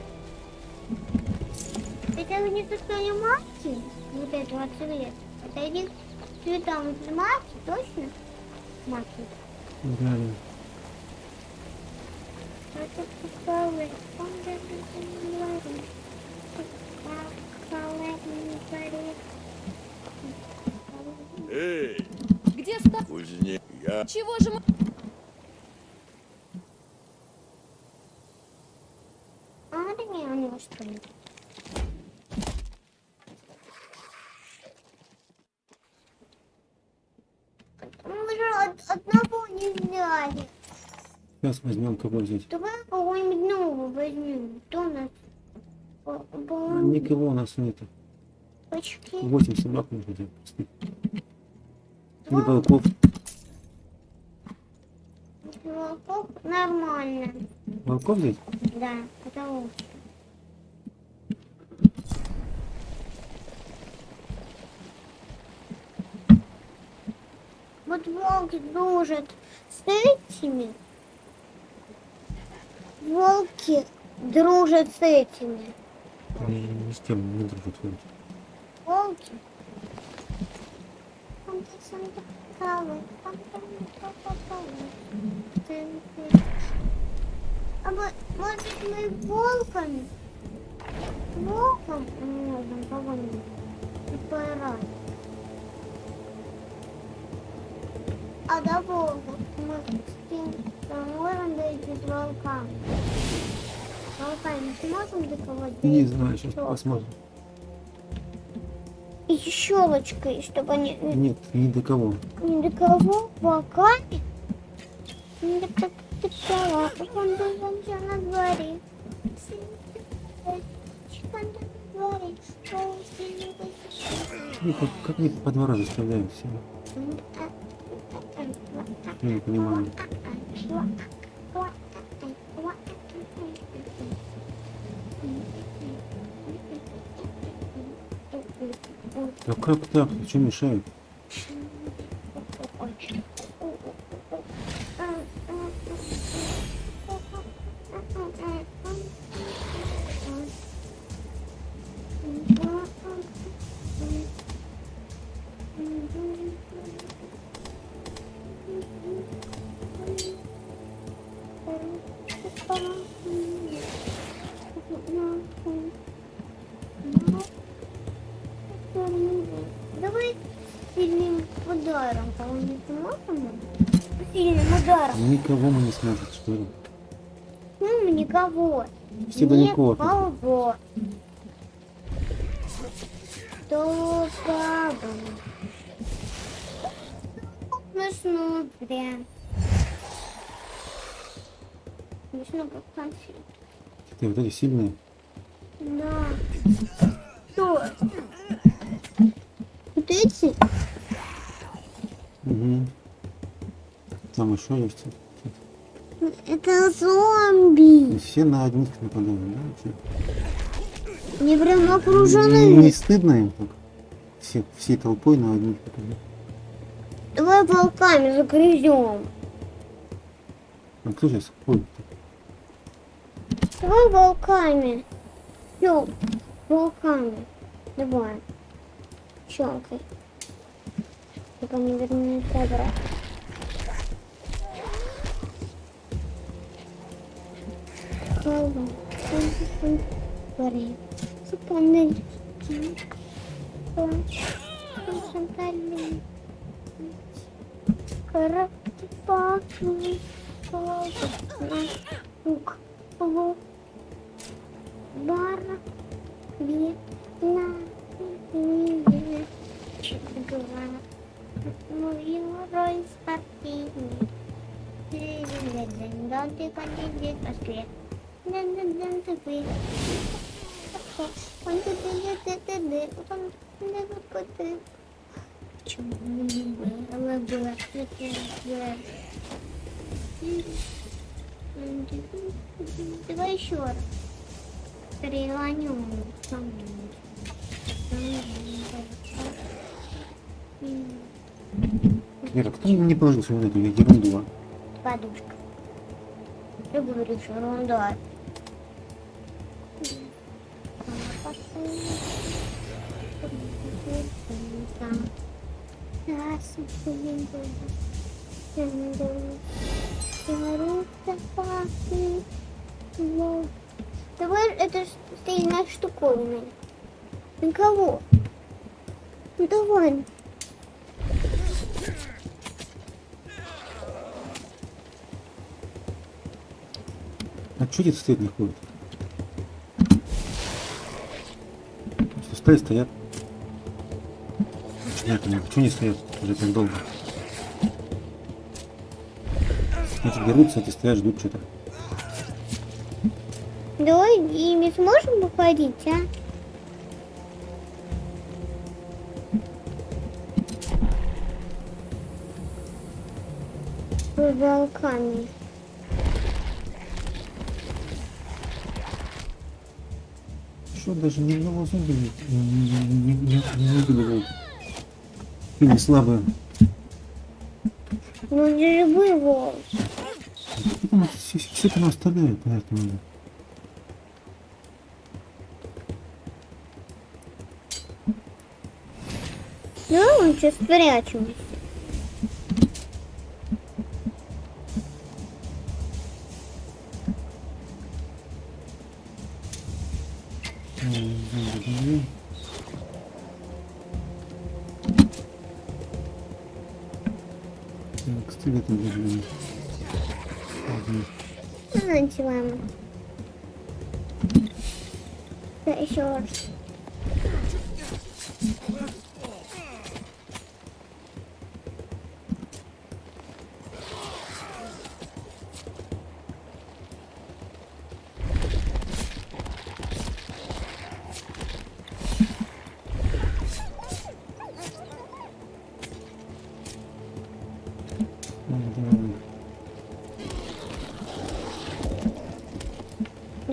Это не то, что не мальчик? Вот этого цвета. Это один цветом из мальчик, точно? Мальчик. Реально. Это такое. Эй! Где ста? Кузнец, я... Чего же мы... Армия у него, что ли? Мы же одного не взяли. Сейчас возьмем кого взять. Давай кого-нибудь нового возьмем. Кто у нас? Никого у нас нету. Почти. 8 собак нужно взять. Или волков. Волков нормально. Волков взять? Да, это лучше. Вот волки дружат с этими. Волки дружат с этими. Ни с кем не дружат волки. Волки. А может быть мы волками? Волком можем кого-нибудь поиграть. А до волков мы с кем можем дойти с волками? Волками сможем до кого-то дойти? Не знаю, сейчас посмотрим. И щелочкой, чтобы они... Нет, ни до кого. Ни до кого? Волками? Ни до кого. Он на дворе. Ну, как они по 2 раза стреляют себя? Я не понимаю. А как так? Что мешает? Давай сильным ударом кого-нибудь можем? Сильным ударом. Никого мы не сможем, что ли? Ну, никого. Все далеко. Никого. То баба. Смешно прям. Смешно как конфет. Ты вот эти сильные? Да. Что? Вот эти? Угу. Там еще есть. Это зомби. И все на одних нападают, да? Вообще? Они прям окружены. Не стыдно им так? Всей толпой на одних нападают. Давай волками загрызем. А кто сейчас ходит? Давай волками. Все, волками. Давай. Щелкай. Только не вернется обратно. здесь в Москве. Почему не было? Давай еще раз. Переланем. Вера, кто не положил свою эту ерунду? Подушка. Я говорю, что ерунда. Давай это стильная штуковина. Никого. Ну давай. А что где-то стоять не ходит? Что стоят? Нет, почему не стоят уже так долго? Значит, берутся, эти стоят, ждут что-то. Давай ими сможем походить, а? С волками. Что, даже ни одного зомби не убили. И не слабые. Ну не живой волк. Потом все это оставляют, поэтому надо. Ну, мы сейчас спрячемся. Кстати, это даже... Антилама. Да, еще раз.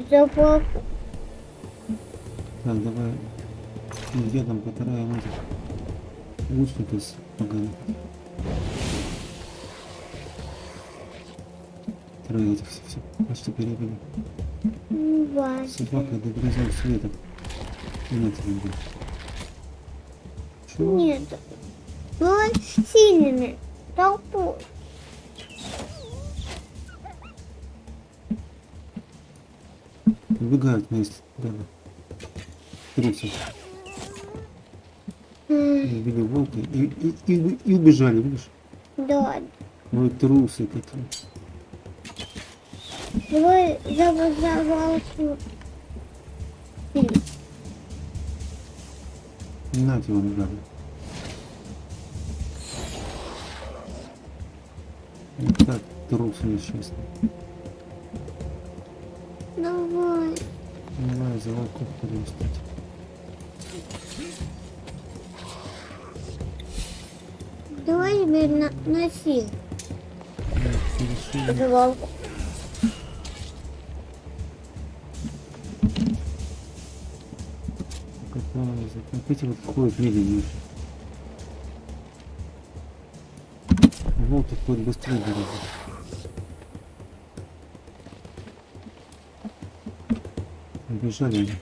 Запах. Так, давай. Где там потараем этих лучников из поганых. Трое этих все почти перебили. Собака до горизонта света. Нет, не будет. Чего? Нет. Было сильными. Толпой. Убегают вместе. Да. Трутся. Убили волка и убежали, видишь? Да. Ой, трусы какие. Давай за волку. Нате вам, гады. Вот так, трусы несчастные. Давай. Давай за волков перестать. Давай теперь носи. За волку. Вот эти вот ходят медленнее. Волки ходят быстрее гораздо. Убежали они.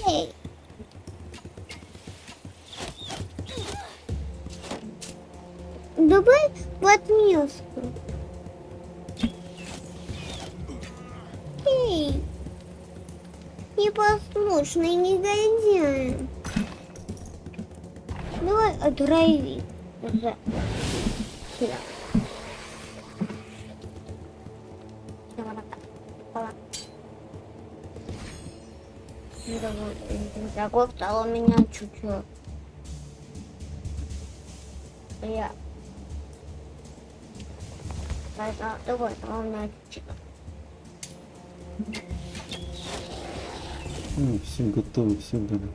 Эй! Давай в отместку. Эй! Непослушный негодяй. Давай отрави. Сюда. Такой стал у меня чуть-чуть. сказал. Давай, он Все готово, все готово.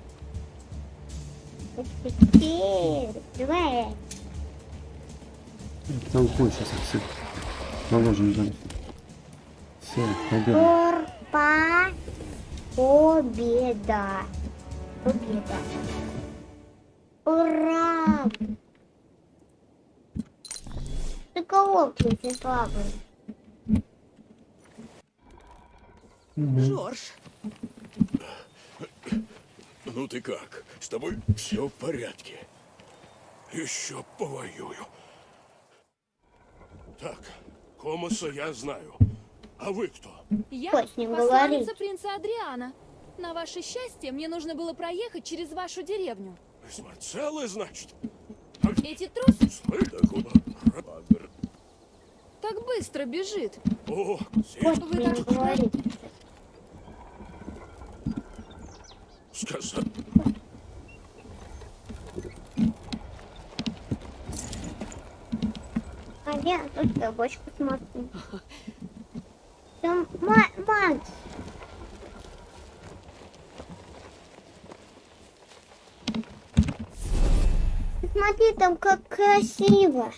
Давай. Толпой сейчас их всех положим там. Все, победа. Победа. Победа. Ура! Ты кого ты слабый? Жорж. Ну ты как? С тобой все в порядке? Еще повоюю. Так, Комоса я знаю. А вы кто? Я Кто с ним посланница говорит? принца Адриана. На ваше счастье, мне нужно было проехать через вашу деревню. Из Марцеллы, значит? Эти трусы Откуда? так быстро бежит. О, Кто с Вы ним так говорит? сказать. А я тут табачку смотрю. Там Макс. Смотри, там как красиво.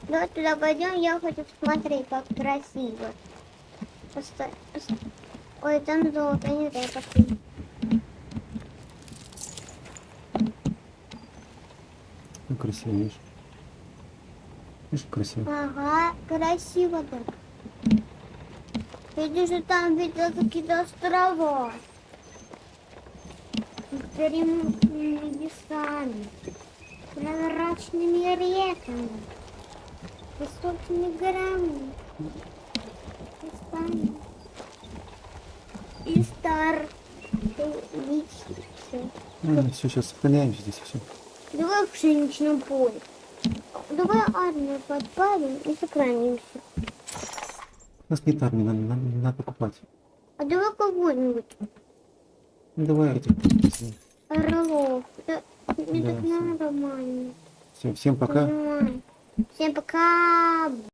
Давай туда пойдем, я хочу посмотреть, как красиво. Ой, там золото, не знаю, какие. Ну, красиво, видишь? Видишь, красиво. Ага, красиво так. Я вижу, там видела какие-то острова. С гремучими лесами, прозрачными реками, высокими горами, лесами и столицей. Все, сейчас сохраняемся здесь, все. Давай в пшеничном поле. Давай армию подпалим и сохранимся. У нас нет армии, надо покупать. А давай кого-нибудь. Ну, давай этих. Орлов. Да, мне Да, так нормально. Все, всем пока. Всем пока.